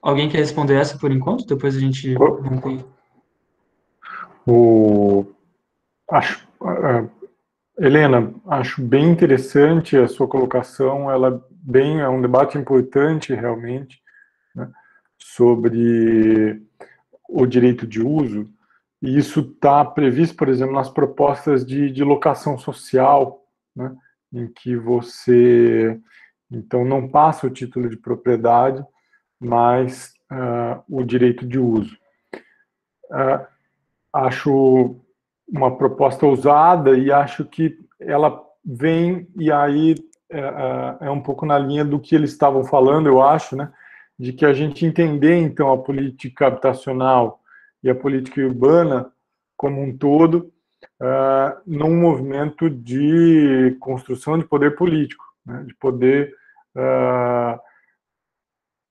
Alguém quer responder essa por enquanto? Depois a gente... Helena, acho bem interessante a sua colocação, é um debate importante realmente, né, sobre o direito de uso, e isso está previsto, por exemplo, nas propostas de locação social, né, em que você, então, não passa o título de propriedade, mas o direito de uso. Acho uma proposta ousada e acho que ela vem, e aí é um pouco na linha do que eles estavam falando, eu acho, né, de que a gente entender, então, a política habitacional e a política urbana como um todo, num movimento de construção de poder político, né, de poder,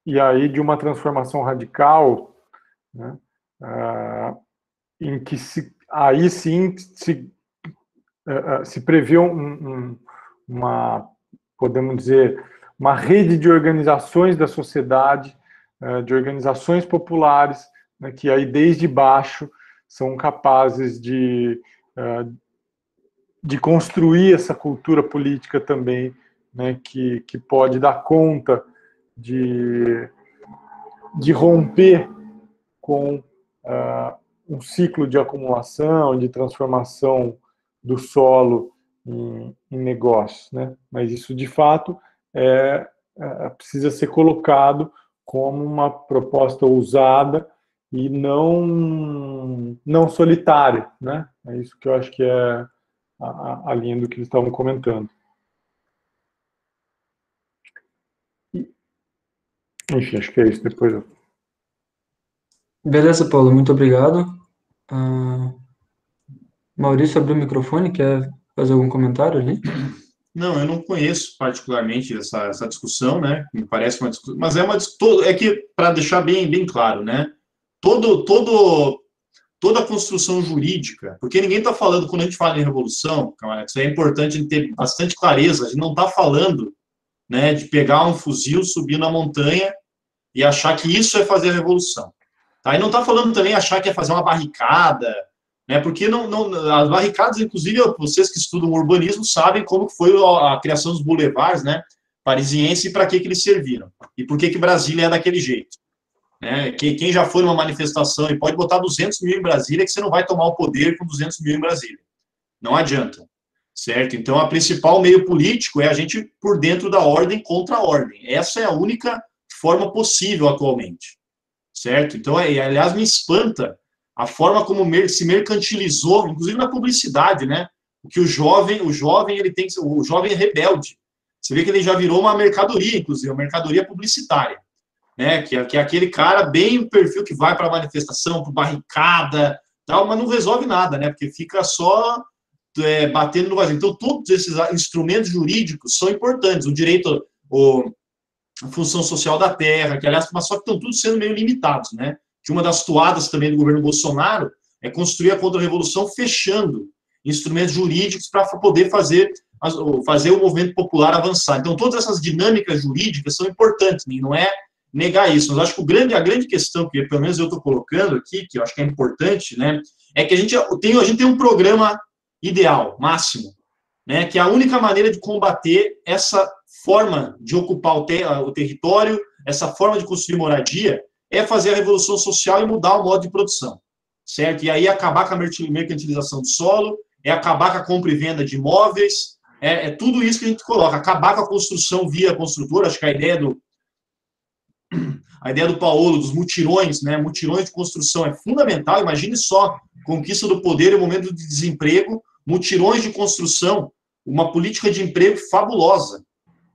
e aí de uma transformação radical, né, em que aí sim se prevê uma, podemos dizer, uma rede de organizações da sociedade, de organizações populares, né, que aí desde baixo são capazes de construir essa cultura política também, né, que pode dar conta de romper com um ciclo de acumulação, de transformação do solo em negócios, né? Mas isso, de fato, precisa ser colocado como uma proposta ousada e não solitária, né? É isso que eu acho que é a linha do que eles estavam comentando. Enfim, acho que é isso. Depois eu... Beleza, Paulo, muito obrigado. Maurício abriu o microfone, quer fazer algum comentário ali? Não, eu não conheço particularmente essa discussão, né? Me parece uma discussão, mas é que, para deixar bem claro, né? Toda a construção jurídica, porque ninguém está falando, quando a gente fala em revolução, camarada, isso é importante a gente ter bastante clareza, a gente não está falando, né, de pegar um fuzil, subir na montanha e achar que isso é fazer a revolução. Tá? E não está falando também achar que é fazer uma barricada, né, porque as barricadas, inclusive, vocês que estudam urbanismo sabem como foi a criação dos boulevards, né, parisienses, e para que eles serviram, e por que Brasília é daquele jeito. Né? Quem já foi numa manifestação e pode botar 200 mil em Brasília, que você não vai tomar o poder com 200 mil em Brasília. Não adianta, certo? Então, a principal meio político é a gente por dentro da ordem contra a ordem. Essa é a única forma possível atualmente, certo? Então, aliás, me espanta a forma como se mercantilizou, inclusive na publicidade, né? Que o jovem ele tem que ser, o jovem rebelde. Você vê que ele já virou uma mercadoria, inclusive, uma mercadoria publicitária. Né, que é aquele cara bem o perfil que vai para a manifestação, para barricada, tal, mas não resolve nada, né, porque fica só batendo no vazio. Então, todos esses instrumentos jurídicos são importantes. O direito, a função social da terra, que, aliás, mas só que estão todos sendo meio limitados, né? Que uma das toadas também do governo Bolsonaro é construir a contra-revolução fechando instrumentos jurídicos para poder fazer o movimento popular avançar. Então, todas essas dinâmicas jurídicas são importantes, não é negar isso. Mas acho que a grande questão, que pelo menos eu estou colocando aqui, que eu acho que é importante, né, é que a gente tem um programa ideal, máximo, né, que é a única maneira de combater essa forma de ocupar o território, essa forma de construir moradia, é fazer a revolução social e mudar o modo de produção, certo? E aí acabar com a mercantilização do solo, acabar com a compra e venda de imóveis, tudo isso que a gente coloca, acabar com a construção via construtora. Acho que a ideia do Paulo, dos mutirões, né, mutirões de construção é fundamental. Imagine só, conquista do poder e o momento de desemprego, mutirões de construção, uma política de emprego fabulosa,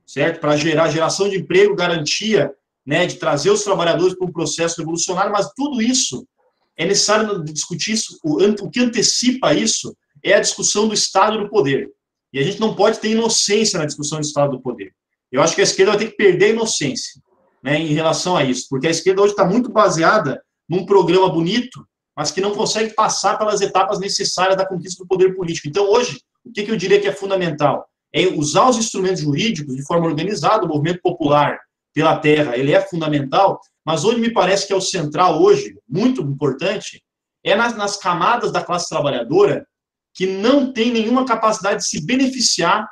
certo? Para geração de emprego, garantia, né, de trazer os trabalhadores para um processo revolucionário, mas tudo isso é necessário discutir isso. O que antecipa isso é a discussão do Estado do poder. E a gente não pode ter inocência na discussão do Estado do poder. Eu acho que a esquerda vai ter que perder a inocência, né, em relação a isso, porque a esquerda hoje está muito baseada num programa bonito, mas que não consegue passar pelas etapas necessárias da conquista do poder político. Então, hoje, o que eu diria que é fundamental? É usar os instrumentos jurídicos de forma organizada. O movimento popular pela terra, ele é fundamental, mas onde me parece que é o central hoje, muito importante, é nas camadas da classe trabalhadora que não tem nenhuma capacidade de se beneficiar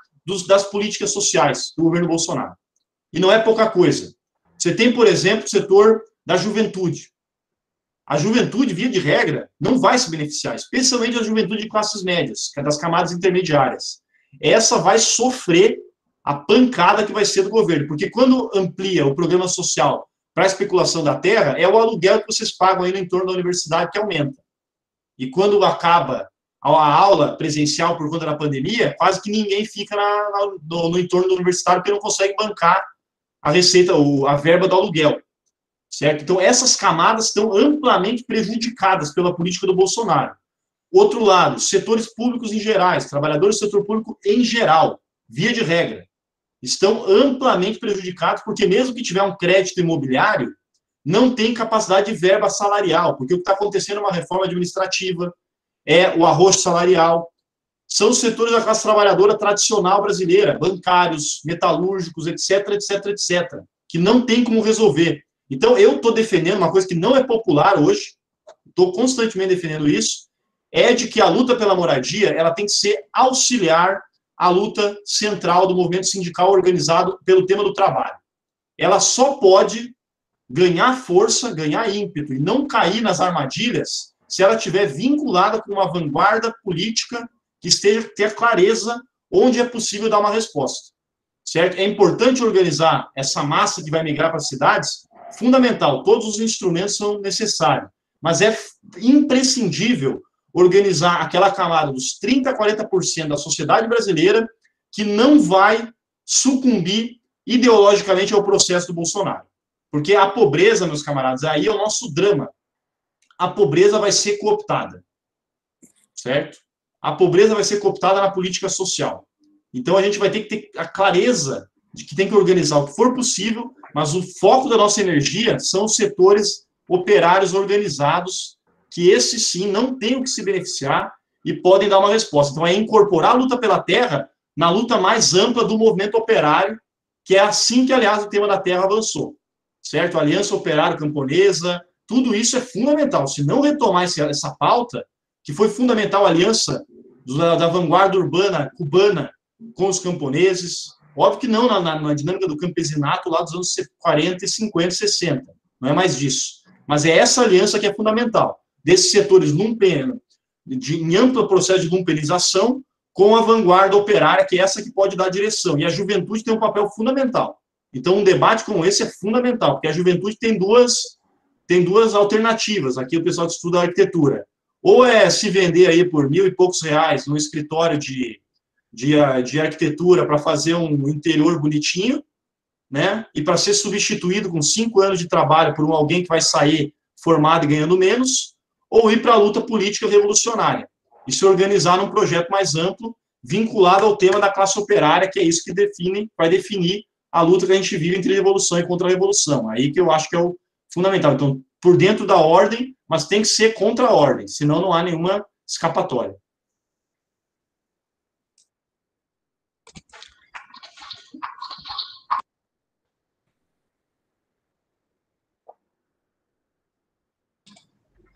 das políticas sociais do governo Bolsonaro. E não é pouca coisa. Você tem, por exemplo, o setor da juventude. A juventude, via de regra, não vai se beneficiar, especialmente a juventude de classes médias, que é das camadas intermediárias. Essa vai sofrer a pancada que vai ser do governo, porque quando amplia o programa social para a especulação da terra, é o aluguel que vocês pagam aí no entorno da universidade que aumenta. E quando acaba a aula presencial por conta da pandemia, quase que ninguém fica no entorno do universitário porque não consegue bancar a receita, a verba do aluguel, certo? Então, essas camadas estão amplamente prejudicadas pela política do Bolsonaro. Outro lado, setores públicos em geral, trabalhadores do setor público em geral, via de regra, estão amplamente prejudicados, porque mesmo que tiver um crédito imobiliário, não tem capacidade de verba salarial, porque o que está acontecendo é uma reforma administrativa, é o arrocho salarial, são os setores da classe trabalhadora tradicional brasileira, bancários, metalúrgicos, etc., etc., etc., que não tem como resolver. Então, eu estou defendendo uma coisa que não é popular hoje, estou constantemente defendendo isso, é de que a luta pela moradia ela tem que ser auxiliar à luta central do movimento sindical organizado pelo tema do trabalho. Ela só pode ganhar força, ganhar ímpeto e não cair nas armadilhas se ela estiver vinculada com uma vanguarda política que esteja ter clareza onde é possível dar uma resposta. Certo? É importante organizar essa massa que vai migrar para as cidades, fundamental, todos os instrumentos são necessários, mas é imprescindível organizar aquela camada dos 30% a 40% da sociedade brasileira que não vai sucumbir ideologicamente ao processo do Bolsonaro. Porque a pobreza, meus camaradas, aí é o nosso drama. A pobreza vai ser cooptada. Certo? A pobreza vai ser cooptada na política social. Então, a gente vai ter que ter a clareza de que tem que organizar o que for possível, mas o foco da nossa energia são os setores operários organizados, que esses sim não têm o que se beneficiar e podem dar uma resposta. Então, é incorporar a luta pela terra na luta mais ampla do movimento operário, que é assim que, aliás, o tema da terra avançou. Certo? A Aliança Operária Camponesa, tudo isso é fundamental. Se não retomar essa pauta, que foi fundamental a aliança da vanguarda urbana cubana com os camponeses, óbvio que não na dinâmica do campesinato lá dos anos 40, 50, 60, não é mais disso. Mas é essa aliança que é fundamental, desses setores em amplo processo de lumpenização, com a vanguarda operária, que é essa que pode dar direção. E a juventude tem um papel fundamental. Então, um debate como esse é fundamental, porque a juventude tem duas alternativas. Aqui o pessoal que estuda arquitetura. Ou é se vender aí por R$1.000 e poucos no escritório de arquitetura para fazer um interior bonitinho, né? E para ser substituído com 5 anos de trabalho por alguém que vai sair formado e ganhando menos, ou ir para a luta política revolucionária e se organizar num projeto mais amplo, vinculado ao tema da classe operária, que é isso que vai definir a luta que a gente vive entre revolução e contra-revolução. Aí que eu acho que é o fundamental. Então, por dentro da ordem, mas tem que ser contra a ordem, senão não há nenhuma escapatória.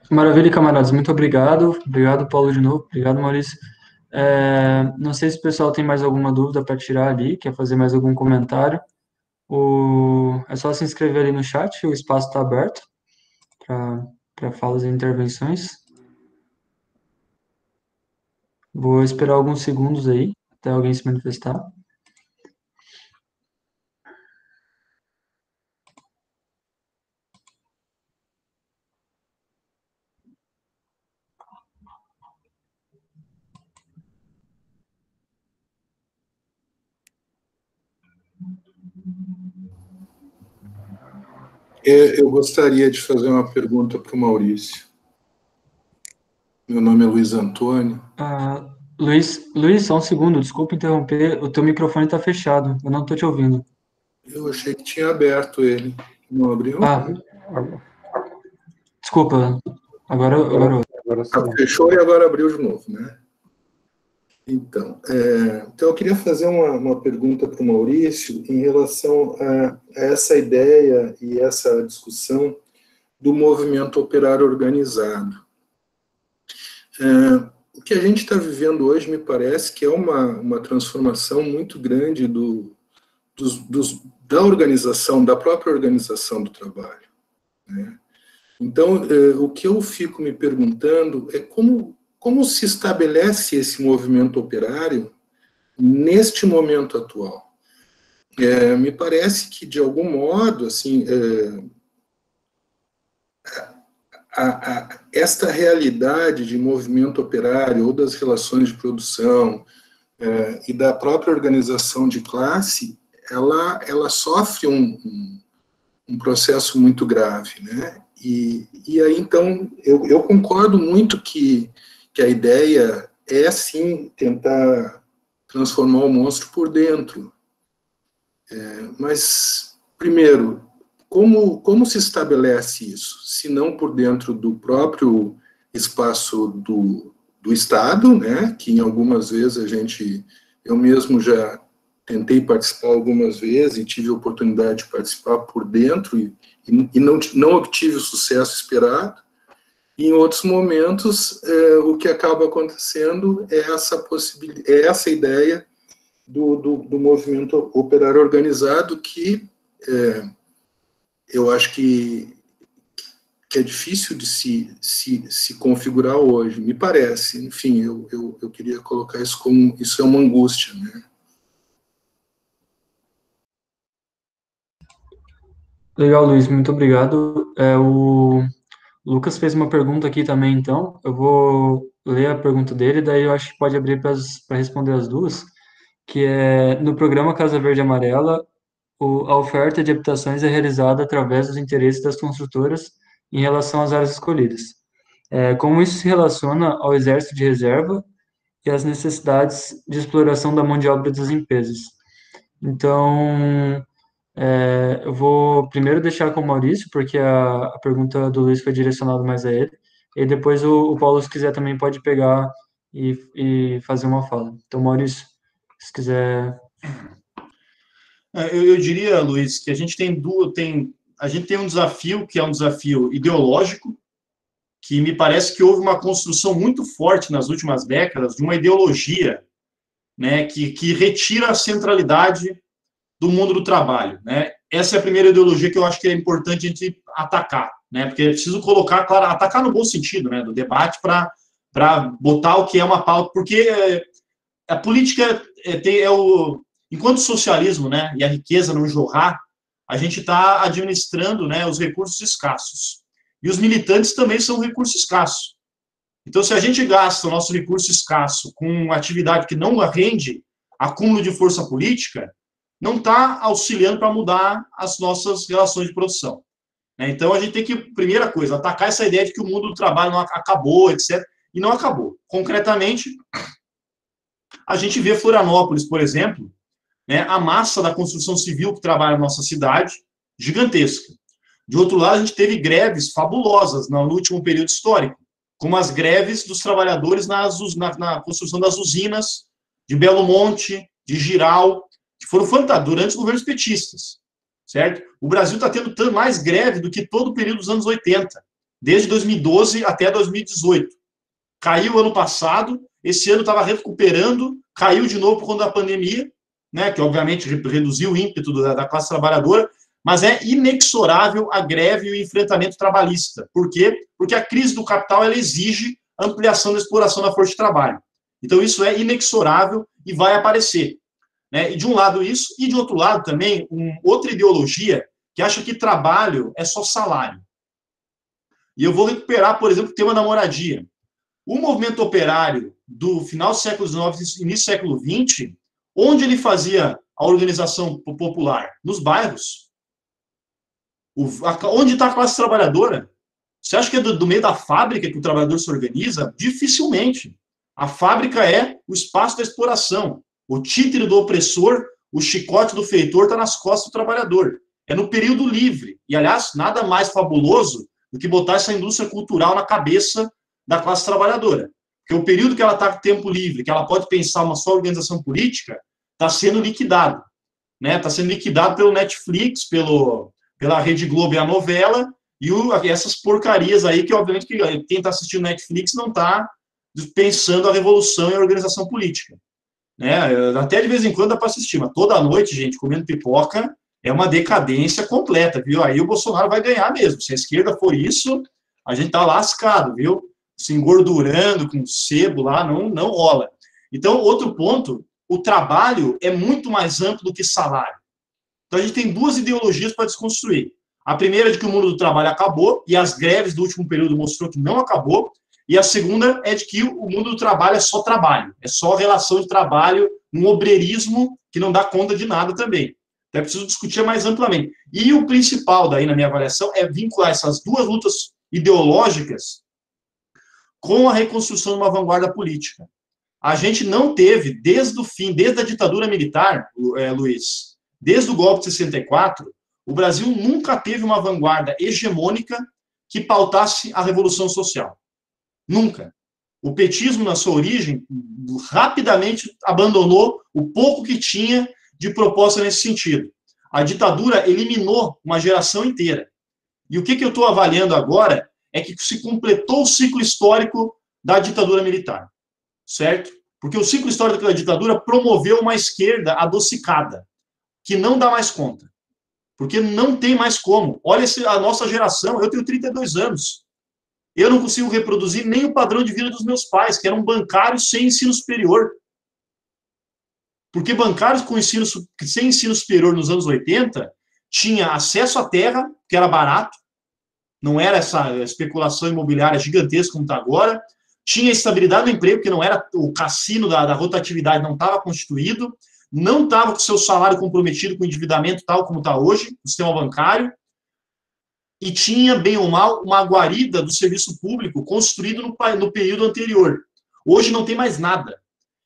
Maravilha, camaradas. Muito obrigado. Obrigado, Paulo, de novo. Obrigado, Maurício. Não sei se o pessoal tem mais alguma dúvida para tirar ali, quer fazer mais algum comentário. É só se inscrever ali no chat, o espaço está aberto para falas e intervenções. Vou esperar alguns segundos aí, até alguém se manifestar. Eu gostaria de fazer uma pergunta para o Maurício. Meu nome é Luiz Antônio. Luiz, só um segundo, desculpa interromper, o teu microfone está fechado, eu não estou te ouvindo. Eu achei que tinha aberto ele, não abriu? Desculpa, agora fechou e agora abriu de novo, né? Então eu queria fazer uma pergunta para o Maurício em relação a essa ideia e essa discussão do movimento operário organizado. O que a gente está vivendo hoje me parece que é uma transformação muito grande da organização, da própria organização do trabalho, né? Então, o que eu fico me perguntando é como se estabelece esse movimento operário neste momento atual. Me parece que, de algum modo, assim, esta realidade de movimento operário ou das relações de produção e da própria organização de classe, ela sofre um processo muito grave, né? E aí, então, eu concordo muito que que a ideia é, sim, tentar transformar o monstro por dentro. Mas, primeiro, como se estabelece isso? Se não por dentro do próprio espaço do Estado, né, que em algumas vezes eu mesmo já tentei participar algumas vezes e tive a oportunidade de participar por dentro e não obtive o sucesso esperado. E em outros momentos, o que acaba acontecendo é essa ideia do movimento operário organizado que eu acho que é difícil de se configurar hoje, me parece. Enfim, eu queria colocar isso como, isso é uma angústia, né? Legal, Luiz, muito obrigado. O Lucas fez uma pergunta aqui também, então, eu vou ler a pergunta dele, daí eu acho que pode abrir para responder as duas, que é, no programa Casa Verde e Amarela, a oferta de habitações é realizada através dos interesses das construtoras em relação às áreas escolhidas. Como isso se relaciona ao exército de reserva e às necessidades de exploração da mão de obra das empresas? Então, eu vou primeiro deixar com o Maurício, porque a pergunta do Luiz foi direcionada mais a ele, e depois o Paulo, se quiser, também pode pegar e fazer uma fala. Então, Maurício, se quiser... Eu diria, Luiz, que a gente tem um desafio, que é um desafio ideológico, que me parece que houve uma construção muito forte nas últimas décadas de uma ideologia, né, que retira a centralidade do mundo do trabalho, né? Essa é a primeira ideologia que eu acho que é importante a gente atacar, né? Porque é preciso colocar, claro, atacar no bom sentido, né, do debate para botar o que é uma pauta, porque a política enquanto o socialismo, né, e a riqueza não jorrar, a gente está administrando, né, os recursos escassos. E os militantes também são um recurso escasso. Então, se a gente gasta o nosso recurso escasso com atividade que não rende acúmulo de força política, não está auxiliando para mudar as nossas relações de produção. Então, a gente tem que, primeira coisa, atacar essa ideia de que o mundo do trabalho não acabou, etc. E não acabou. Concretamente, a gente vê Florianópolis, por exemplo, né, a massa da construção civil que trabalha na nossa cidade, gigantesca. De outro lado, a gente teve greves fabulosas no último período histórico, como as greves dos trabalhadores na construção das usinas de Belo Monte, de Jirau, que foram fantásticas durante os governos petistas, certo? O Brasil está tendo mais greve do que todo o período dos anos 80, desde 2012 até 2018. Caiu ano passado, esse ano estava recuperando, caiu de novo por conta da pandemia, né, que obviamente reduziu o ímpeto da classe trabalhadora, mas é inexorável a greve e o enfrentamento trabalhista. Por quê? Porque a crise do capital ela exige ampliação da exploração da força de trabalho. Então, isso é inexorável e vai aparecer. Né? E de um lado isso, e de outro lado também, outra ideologia que acha que trabalho é só salário. E eu vou recuperar, por exemplo, o tema da moradia. O movimento operário do final do século XIX e início do século XX, onde ele fazia a organização popular? Nos bairros. Onde está a classe trabalhadora? Você acha que é do meio da fábrica que o trabalhador se organiza? Dificilmente. A fábrica é o espaço da exploração. O títere do opressor, o chicote do feitor está nas costas do trabalhador. É no período livre. E, aliás, nada mais fabuloso do que botar essa indústria cultural na cabeça da classe trabalhadora. Porque o período que ela está com tempo livre, que ela pode pensar uma só organização política, está sendo liquidado. Né? Está sendo liquidado pelo Netflix, pela Rede Globo e a novela, e essas porcarias aí que, obviamente, quem está assistindo Netflix não está pensando a revolução e a organização política. Né? Até de vez em quando dá para assistir, mas toda noite, gente, comendo pipoca, é uma decadência completa, viu? Aí o Bolsonaro vai ganhar mesmo. Se a esquerda for isso, a gente está lascado, viu? Se engordurando com sebo lá, não rola. Então, outro ponto, o trabalho é muito mais amplo do que salário. Então, a gente tem duas ideologias para desconstruir. A primeira é de que o mundo do trabalho acabou, e as greves do último período mostrou que não acabou. E a segunda é de que o mundo do trabalho é só trabalho. É só relação de trabalho, um obreirismo que não dá conta de nada também. Então, é preciso discutir mais amplamente. E o principal, daí, na minha avaliação, é vincular essas duas lutas ideológicas com a reconstrução de uma vanguarda política. A gente não teve, desde o fim, desde a ditadura militar, Luiz, desde o golpe de 64, o Brasil nunca teve uma vanguarda hegemônica que pautasse a revolução social. Nunca. O petismo, na sua origem, rapidamente abandonou o pouco que tinha de proposta nesse sentido. A ditadura eliminou uma geração inteira. E o que eu estou avaliando agora é que se completou o ciclo histórico da ditadura militar, certo? Porque o ciclo histórico da ditadura promoveu uma esquerda adocicada, que não dá mais conta. Porque não tem mais como. Olha a nossa geração, eu tenho 32 anos. Eu não consigo reproduzir nem o padrão de vida dos meus pais, que eram bancários sem ensino superior. Porque bancários sem ensino superior nos anos 80 tinha acesso à terra, que era barato, não era essa especulação imobiliária gigantesca como está agora, tinha estabilidade no emprego, porque não era o cassino da rotatividade, não estava constituído, não estava com seu salário comprometido com o endividamento tal como está hoje, o sistema bancário, e tinha, bem ou mal, uma guarida do serviço público construído no período anterior. Hoje não tem mais nada.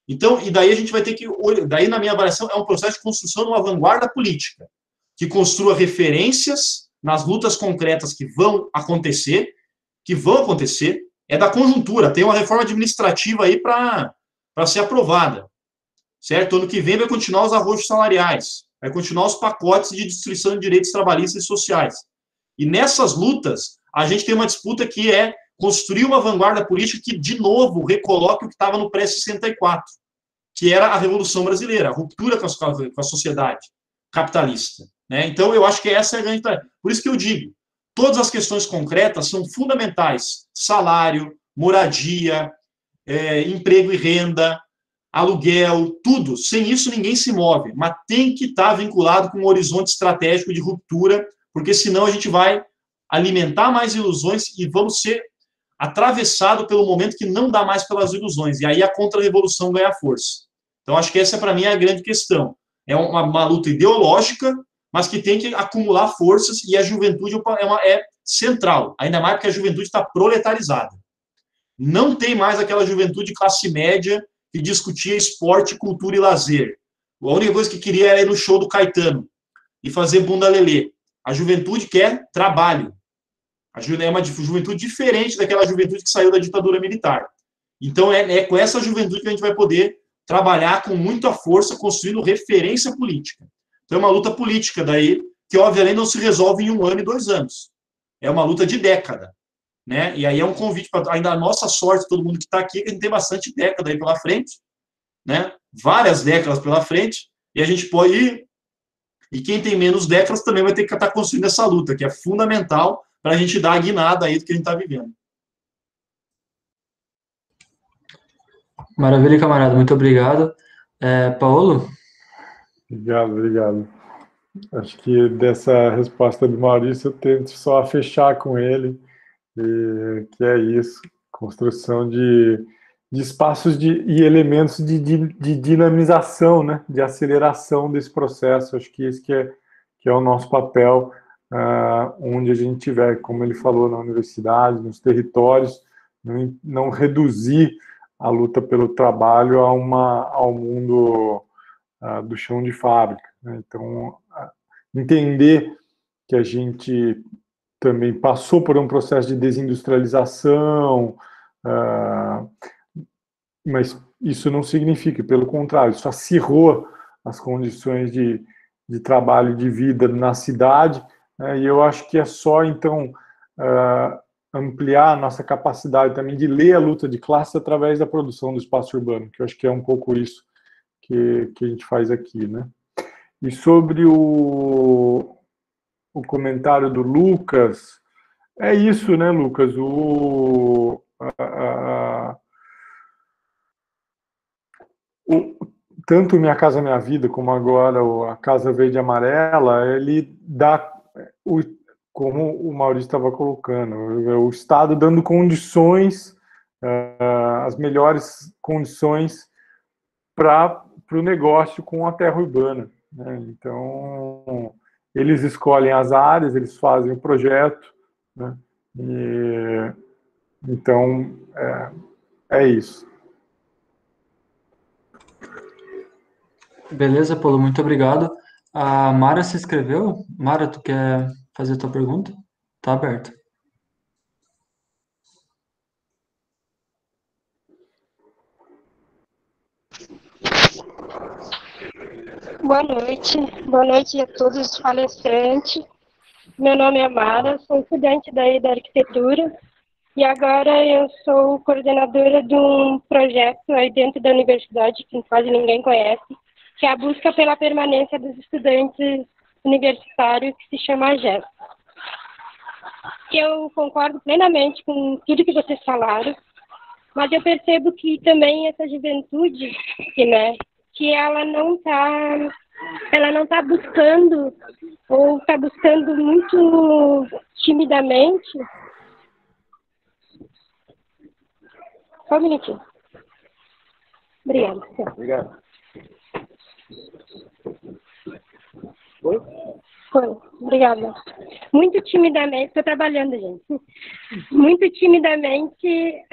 Então, e daí a gente vai ter que... Daí, na minha avaliação, é um processo de construção de uma vanguarda política, que construa referências nas lutas concretas que vão acontecer, é da conjuntura. Tem uma reforma administrativa aí para ser aprovada, certo? Ano que vem vai continuar os arrojos salariais, vai continuar os pacotes de destruição de direitos trabalhistas e sociais. E nessas lutas, a gente tem uma disputa que é construir uma vanguarda política que, de novo, recoloque o que estava no pré-64, que era a Revolução Brasileira, a ruptura com a sociedade capitalista. Né? Então, eu acho que essa é a grande tarefa. Por isso que eu digo, todas as questões concretas são fundamentais. Salário, moradia, emprego e renda, aluguel, tudo. Sem isso, ninguém se move. Mas tem que estar vinculado com um horizonte estratégico de ruptura, porque senão a gente vai alimentar mais ilusões e vamos ser atravessados pelo momento que não dá mais pelas ilusões. E aí a contra-revolução ganha força. Então, acho que essa, para mim, é a grande questão. É uma luta ideológica, mas que tem que acumular forças, e a juventude é central, ainda mais porque a juventude está proletarizada. Não tem mais aquela juventude classe média que discutia esporte, cultura e lazer. A única coisa que queria era ir no show do Caetano e fazer bunda lelê. A juventude quer trabalho. É uma juventude diferente daquela juventude que saiu da ditadura militar. Então, é com essa juventude que a gente vai poder trabalhar com muita força, construindo referência política. Então, é uma luta política daí, que obviamente não se resolve em 1 ano e 2 anos. É uma luta de década. Né? E aí é um convite para ainda a nossa sorte, todo mundo que está aqui, que a gente tem bastante década aí pela frente, né? Várias décadas pela frente, e a gente pode ir. E quem tem menos décadas também vai ter que estar construindo essa luta, que é fundamental para a gente dar a guinada aí do que a gente está vivendo. Maravilha, camarada. Muito obrigado. Paulo? Obrigado. Acho que dessa resposta do Maurício eu tento só fechar com ele, que é isso, construção de espaços e elementos de dinamização, né, de aceleração desse processo. Acho que esse que é o nosso papel, onde a gente tiver, como ele falou, na universidade, nos territórios, não reduzir a luta pelo trabalho ao mundo do chão de fábrica. Né? Então, entender que a gente também passou por um processo de desindustrialização, mas isso não significa, pelo contrário, isso acirrou as condições de trabalho e de vida na cidade, né? E eu acho que é só, então, ampliar a nossa capacidade também de ler a luta de classe através da produção do espaço urbano, que eu acho que é um pouco isso que a gente faz aqui, né? E sobre o comentário do Lucas, é isso, né, Lucas? Tanto Minha Casa Minha Vida, como agora a Casa Verde e Amarela, ele dá, como o Maurício estava colocando, o Estado dando condições, as melhores condições para o negócio com a terra urbana. Né? Então, eles escolhem as áreas, eles fazem o projeto, né? Então, é isso. Beleza, Paulo, muito obrigado. A Mara se inscreveu. Mara, tu quer fazer a tua pergunta? Tá aberto. Boa noite a todos os palestrantes. Meu nome é Mara, sou estudante daí da arquitetura e agora eu sou coordenadora de um projeto aí dentro da universidade que quase ninguém conhece, que é a busca pela permanência dos estudantes universitários, que se chama GES. Eu concordo plenamente com tudo que vocês falaram, mas eu percebo que também essa juventude, que ela não está buscando, ou está buscando muito timidamente. Só um minutinho. Obrigada. Obrigado. Foi. Obrigada. Muito timidamente, estou trabalhando, gente. Muito timidamente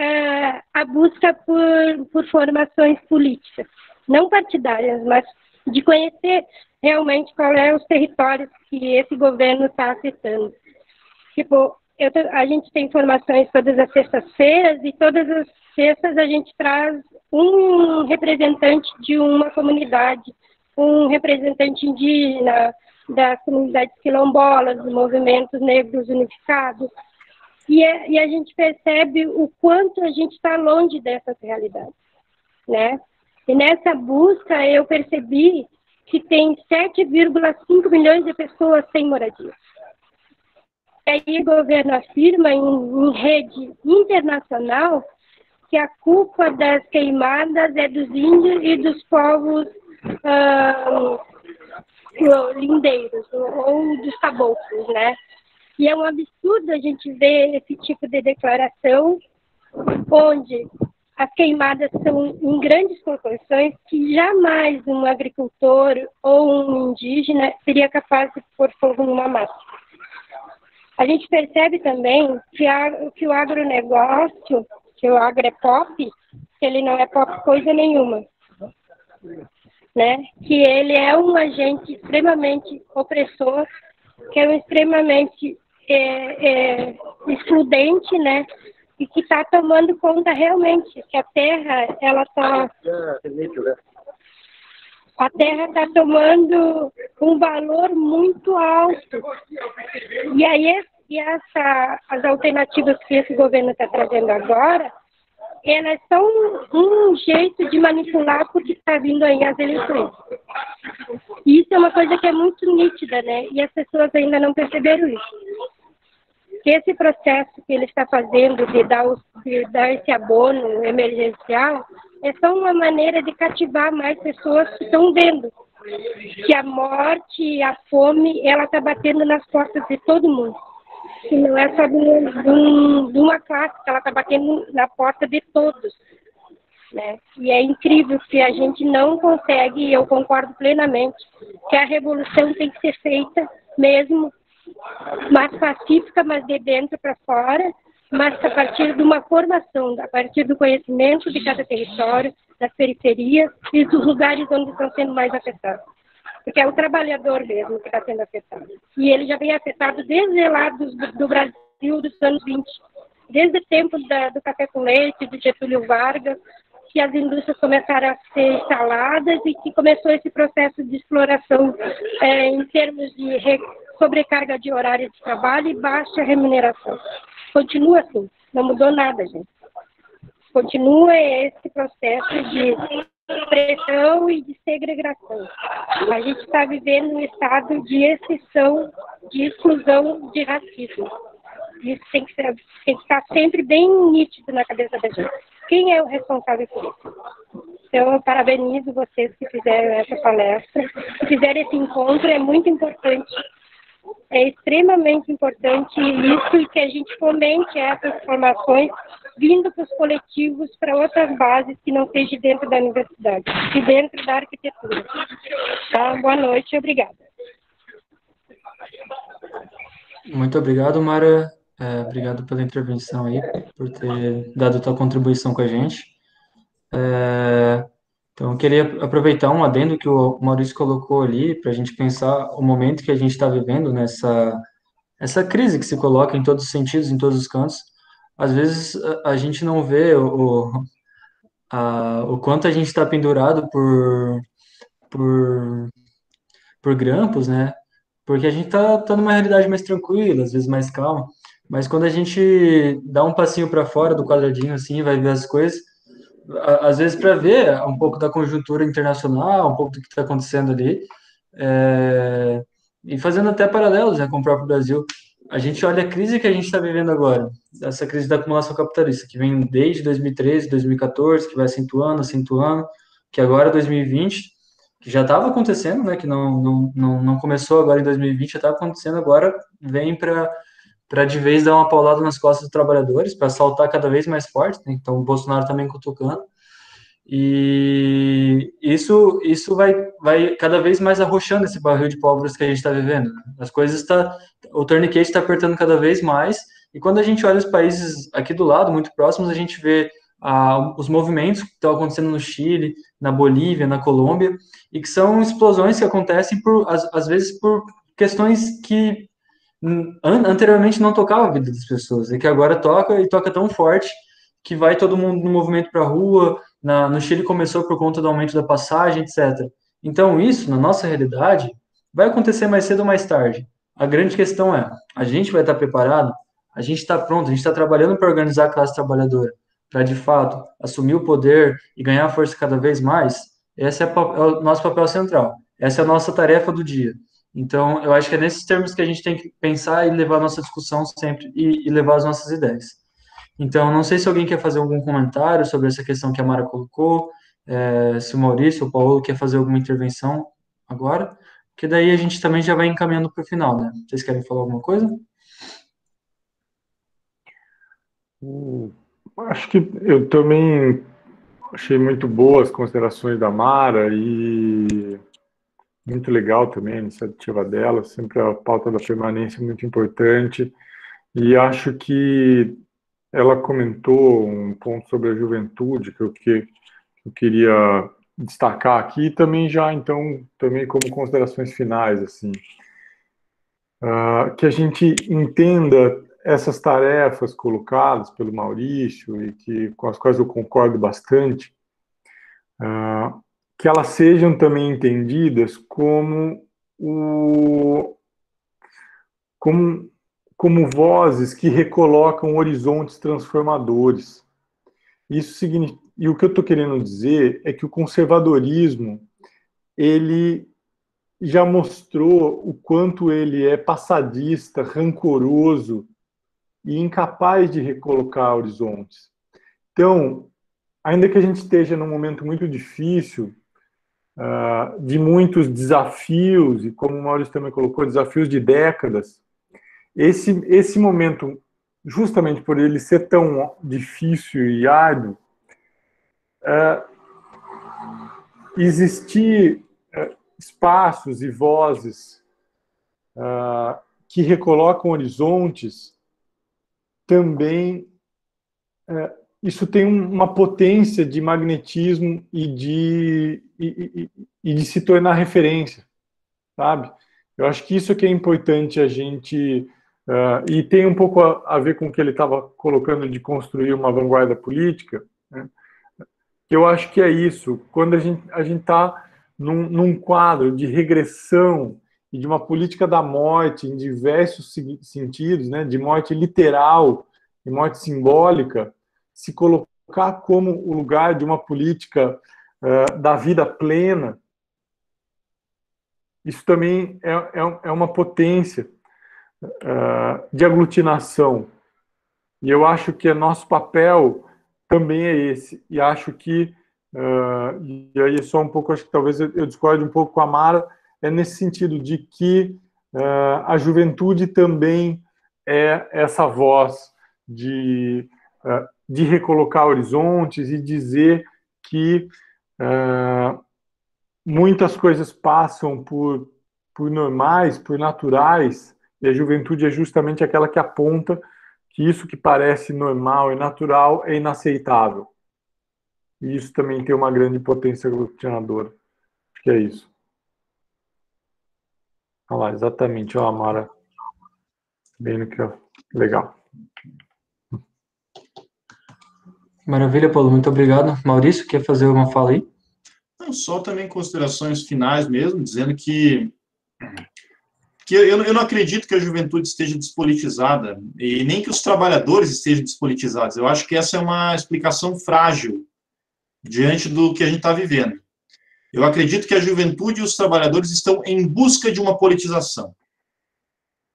a busca por formações políticas, não partidárias, mas de conhecer realmente qual é os territórios que esse governo está afetando. Tipo, a gente tem formações todas as sextas-feiras e todas as sextas a gente traz um representante de uma comunidade, um representante indígena, das comunidades quilombolas, dos movimentos negros unificados, e a gente percebe o quanto a gente está longe dessas realidades, né? E nessa busca eu percebi que tem 7,5 milhões de pessoas sem moradia. E aí o governo afirma em rede internacional que a culpa das queimadas é dos índios e dos povos lindeiros ou dos caboclos, né? E é um absurdo a gente ver esse tipo de declaração onde as queimadas são em grandes proporções que jamais um agricultor ou um indígena seria capaz de pôr fogo numa mata. A gente percebe também que o agronegócio, que o agro é pop, que ele não é pop coisa nenhuma, né? Que ele é um agente extremamente opressor, que é um extremamente excludente, né? E que está tomando conta realmente que a Terra, a Terra está tomando um valor muito alto. E aí as alternativas que esse governo está trazendo agora, elas são um jeito de manipular porque está vindo aí as eleições. E isso é uma coisa que é muito nítida, né? E as pessoas ainda não perceberam isso. Esse processo que ele está fazendo de dar esse abono emergencial é só uma maneira de cativar mais pessoas que estão vendo que a morte e a fome, ela está batendo nas portas de todo mundo. Que não é só de uma classe, ela está batendo na porta de todos, né? E é incrível que a gente não consegue, e eu concordo plenamente, que a revolução tem que ser feita mesmo mais pacífica, mas de dentro para fora, mas a partir de uma formação, a partir do conhecimento de cada território, das periferias e dos lugares onde estão sendo mais afetados. Porque é o trabalhador mesmo que está sendo afetado. E ele já vem afetado desde lá do Brasil dos anos 20, desde o tempo do café com leite, do Getúlio Vargas, que as indústrias começaram a ser instaladas e que começou esse processo de exploração em termos de sobrecarga de horário de trabalho e baixa remuneração. Continua assim, não mudou nada, gente. Continua esse processo de pressão e de segregação. A gente está vivendo um estado de exceção, de exclusão, de racismo. Isso tem que estar sempre bem nítido na cabeça da gente. Quem é o responsável por isso? Então, eu parabenizo vocês que fizeram essa palestra, que fizeram esse encontro, é muito importante. É extremamente importante isso e que a gente fomente essas formações vindo para os coletivos, para outras bases que não seja dentro da universidade, e dentro da arquitetura. Tá? Boa noite e obrigada. Muito obrigado, Mara. Obrigado pela intervenção aí, por ter dado tua contribuição com a gente. Então, eu queria aproveitar um adendo que o Maurício colocou ali, para a gente pensar o momento que a gente está vivendo nessa essa crise que se coloca em todos os sentidos, em todos os cantos. Às vezes a gente não vê o quanto a gente está pendurado por, por grampos, né? Porque a gente tá numa realidade mais tranquila, às vezes mais calma. Mas quando a gente dá um passinho para fora do quadradinho assim, vai ver as coisas, às vezes para ver um pouco da conjuntura internacional, um pouco do que está acontecendo ali, é, e fazendo até paralelos, né, com o próprio Brasil. A gente olha a crise que a gente está vivendo agora, essa crise da acumulação capitalista, que vem desde 2013, 2014, que vai acentuando, acentuando, que agora 2020, que já estava acontecendo, né, que não começou agora em 2020, já estava acontecendo agora, vem para de vez dar uma paulada nas costas dos trabalhadores, para saltar cada vez mais forte, né? Então o Bolsonaro também cutucando. E isso vai cada vez mais arrochando esse barril de pólvora que a gente está vivendo. As coisas o tourniquet está apertando cada vez mais. E quando a gente olha os países aqui do lado, muito próximos, a gente vê os movimentos que estão acontecendo no Chile, na Bolívia, na Colômbia, e que são explosões que acontecem às vezes por questões que anteriormente não tocava a vida das pessoas, e que agora toca e toca tão forte que vai todo mundo no movimento para a rua. No Chile começou por conta do aumento da passagem, etc. Então, isso, na nossa realidade, vai acontecer mais cedo ou mais tarde. A grande questão é, a gente vai estar preparado? A gente está pronto? A gente está trabalhando para organizar a classe trabalhadora, para, de fato, assumir o poder e ganhar força cada vez mais? Esse é o nosso papel central. Essa é a nossa tarefa do dia. Então, eu acho que é nesses termos que a gente tem que pensar e levar a nossa discussão sempre e levar as nossas ideias. Então, não sei se alguém quer fazer algum comentário sobre essa questão que a Mara colocou, se o Maurício ou o Paulo quer fazer alguma intervenção agora, porque daí a gente também já vai encaminhando para o final, né? Vocês querem falar alguma coisa? Acho que eu também achei muito boas as considerações da Mara e muito legal também a iniciativa dela, sempre a pauta da permanência é muito importante. E acho que ela comentou um ponto sobre a juventude que eu queria destacar aqui, também já, então, também como considerações finais, assim, que a gente entenda essas tarefas colocadas pelo Maurício e com as quais eu concordo bastante, que elas sejam também entendidas como, como vozes que recolocam horizontes transformadores. Isso significa, e o que eu estou querendo dizer é que o conservadorismo ele já mostrou o quanto ele é passadista, rancoroso e incapaz de recolocar horizontes. Então, ainda que a gente esteja num momento muito difícil, de muitos desafios, e como o Maurício também colocou, desafios de décadas, esse momento, justamente por ele ser tão difícil e árduo, existir espaços e vozes que recolocam horizontes, também isso tem uma potência de magnetismo e de se tornar referência, sabe? Eu acho que isso que é importante a gente... e tem um pouco a ver com o que ele estava colocando de construir uma vanguarda política, né? Eu acho que é isso. Quando a gente está num quadro de regressão e de uma política da morte em diversos sentidos, né, de morte literal e morte simbólica, se colocar como o lugar de uma política da vida plena, isso também é uma potência de aglutinação. E eu acho que nosso papel também é esse. E acho que, e aí só um pouco, acho que talvez eu discorde um pouco com a Mara, é nesse sentido de que a juventude também é essa voz de recolocar horizontes e dizer que muitas coisas passam por normais, por naturais, e a juventude é justamente aquela que aponta que isso que parece normal e natural é inaceitável. E isso também tem uma grande potência aglutinadora. Acho que é isso. Olha lá, exatamente, ó, a Mara. Bem no que é legal. Maravilha, Paulo, muito obrigado. Maurício, quer fazer uma fala aí? Não, só também considerações finais mesmo, dizendo que eu não acredito que a juventude esteja despolitizada, e nem que os trabalhadores estejam despolitizados. Eu acho que essa é uma explicação frágil diante do que a gente está vivendo. Eu acredito que a juventude e os trabalhadores estão em busca de uma politização.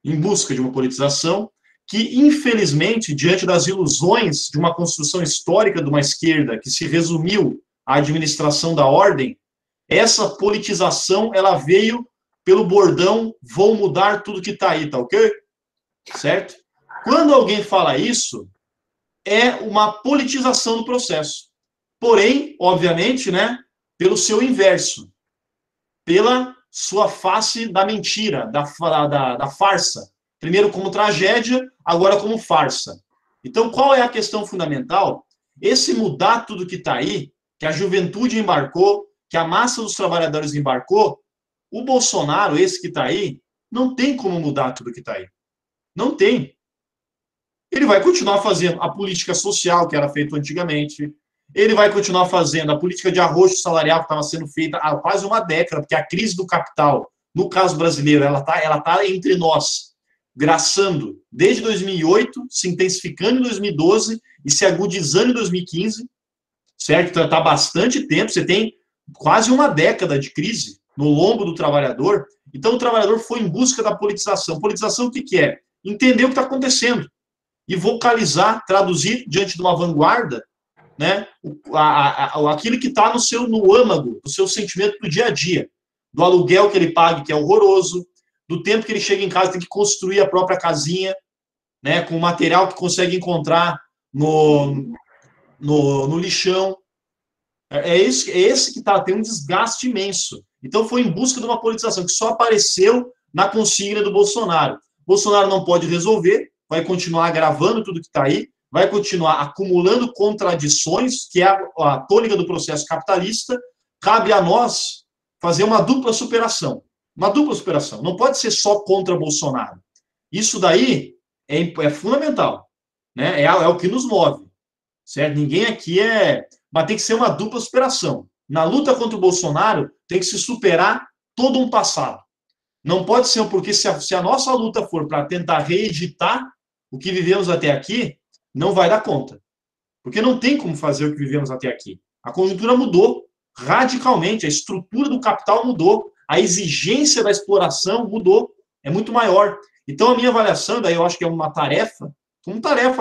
Em busca de uma politização que, infelizmente, diante das ilusões de uma construção histórica de uma esquerda que se resumiu à administração da ordem, essa politização ela veio pelo bordão, vou mudar tudo que está aí, tá ok? Certo? Quando alguém fala isso, é uma politização do processo. Porém, obviamente, né, pelo seu inverso, pela sua face da mentira, da farsa. Primeiro como tragédia, agora como farsa. Então, qual é a questão fundamental? Esse mudar tudo que está aí, que a juventude embarcou, que a massa dos trabalhadores embarcou, o Bolsonaro, esse que está aí, não tem como mudar tudo que está aí. Não tem. Ele vai continuar fazendo a política social que era feita antigamente, ele vai continuar fazendo a política de arroxo salarial que estava sendo feita há quase uma década, porque a crise do capital, no caso brasileiro, ela tá entre nós, graçando desde 2008, se intensificando em 2012 e se agudizando em 2015, certo? Então, está há bastante tempo, você tem quase uma década de crise no lombo do trabalhador. Então, o trabalhador foi em busca da politização. Politização, o que é? Entender o que está acontecendo e vocalizar, traduzir diante de uma vanguarda, né, aquilo que está no âmago, do seu sentimento do dia a dia, do aluguel que ele paga, que é horroroso, do tempo que ele chega em casa, tem que construir a própria casinha, né, com o material que consegue encontrar no lixão. É esse que tem um desgaste imenso. Então foi em busca de uma politização que só apareceu na consigna do Bolsonaro. Bolsonaro não pode resolver, vai continuar agravando tudo que está aí, vai continuar acumulando contradições, que é a tônica do processo capitalista. Cabe a nós fazer uma dupla superação. Uma dupla superação. Não pode ser só contra Bolsonaro. Isso daí é fundamental. Né? É o que nos move. Certo? Ninguém aqui Mas tem que ser uma dupla superação. Na luta contra o Bolsonaro, tem que se superar todo um passado. Não pode ser porque se a nossa luta for para tentar reeditar o que vivemos até aqui, não vai dar conta. Porque não tem como fazer o que vivemos até aqui. A conjuntura mudou radicalmente, a estrutura do capital mudou, a exigência da exploração mudou, é muito maior. Então, a minha avaliação, daí eu acho que é uma tarefa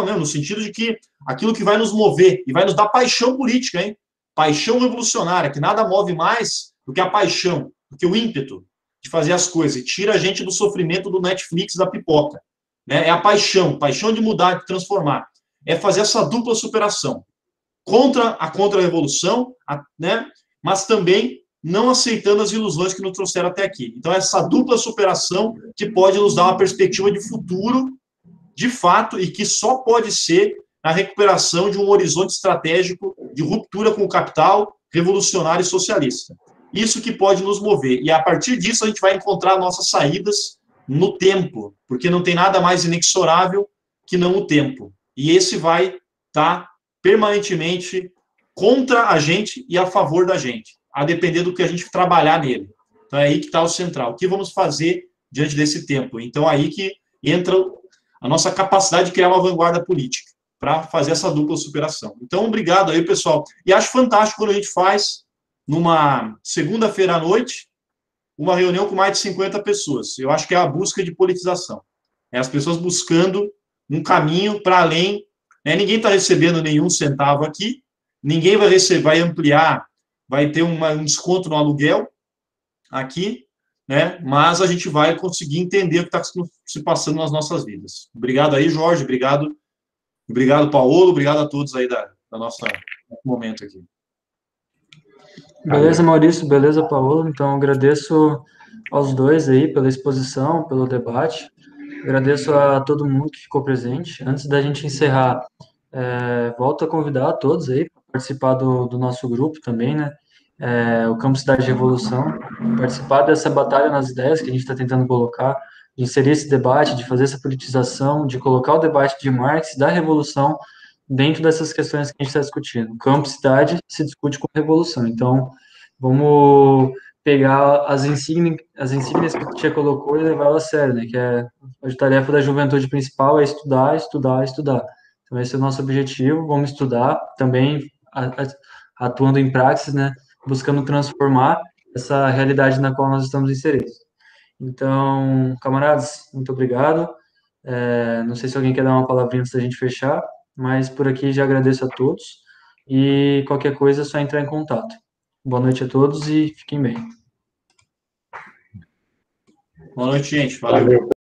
mesmo, no sentido de que aquilo que vai nos mover e vai nos dar paixão política, hein? Paixão revolucionária, que nada move mais do que a paixão, do que o ímpeto de fazer as coisas, e tira a gente do sofrimento do Netflix, da pipoca. Né? É a paixão de mudar, de transformar. É fazer essa dupla superação. Contra a contra-revolução, né? Mas também não aceitando as ilusões que nos trouxeram até aqui. Então, essa dupla superação que pode nos dar uma perspectiva de futuro, de fato, e que só pode ser a recuperação de um horizonte estratégico de ruptura com o capital revolucionário e socialista. Isso que pode nos mover. E, a partir disso, a gente vai encontrar nossas saídas no tempo, porque não tem nada mais inexorável que não o tempo. E esse vai estar permanentemente contra a gente e a favor da gente, a depender do que a gente trabalhar nele. Então, é aí que está o central. O que vamos fazer diante desse tempo? Então, aí que entra a nossa capacidade de criar uma vanguarda política para fazer essa dupla superação. Então, obrigado aí, pessoal. E acho fantástico quando a gente faz, numa segunda-feira à noite, uma reunião com mais de 50 pessoas. Eu acho que é a busca de politização. É as pessoas buscando um caminho para além. Né? Ninguém está recebendo nenhum centavo aqui, ninguém vai receber, vai ampliar, vai ter um desconto no aluguel aqui, né? Mas a gente vai conseguir entender o que está se passando nas nossas vidas. Obrigado aí, Jorge, obrigado, Paulo, obrigado a todos aí da nossa momento aqui. Beleza, Maurício, beleza, Paulo. Então, agradeço aos dois aí pela exposição, pelo debate. Agradeço a todo mundo que ficou presente. Antes da gente encerrar, volto a convidar a todos aí para participar do nosso grupo também, né? O Campo Cidade de Revolução, participar dessa batalha nas ideias que a gente está tentando colocar, de inserir esse debate, de fazer essa politização, de colocar o debate de Marx, da revolução, dentro dessas questões que a gente está discutindo. Campo Cidade se discute com revolução. Então, vamos pegar as insígnias que o Tia colocou e levá-las a sério, né? Que é a tarefa da juventude principal é estudar, estudar, estudar. Então, esse é o nosso objetivo. Vamos estudar, também atuando em praxis, né? Buscando transformar essa realidade na qual nós estamos inseridos. Então, camaradas, muito obrigado. Não sei se alguém quer dar uma palavrinha antes da gente fechar, mas por aqui já agradeço a todos. E qualquer coisa é só entrar em contato. Boa noite a todos e fiquem bem. Boa noite, gente. Valeu. Valeu.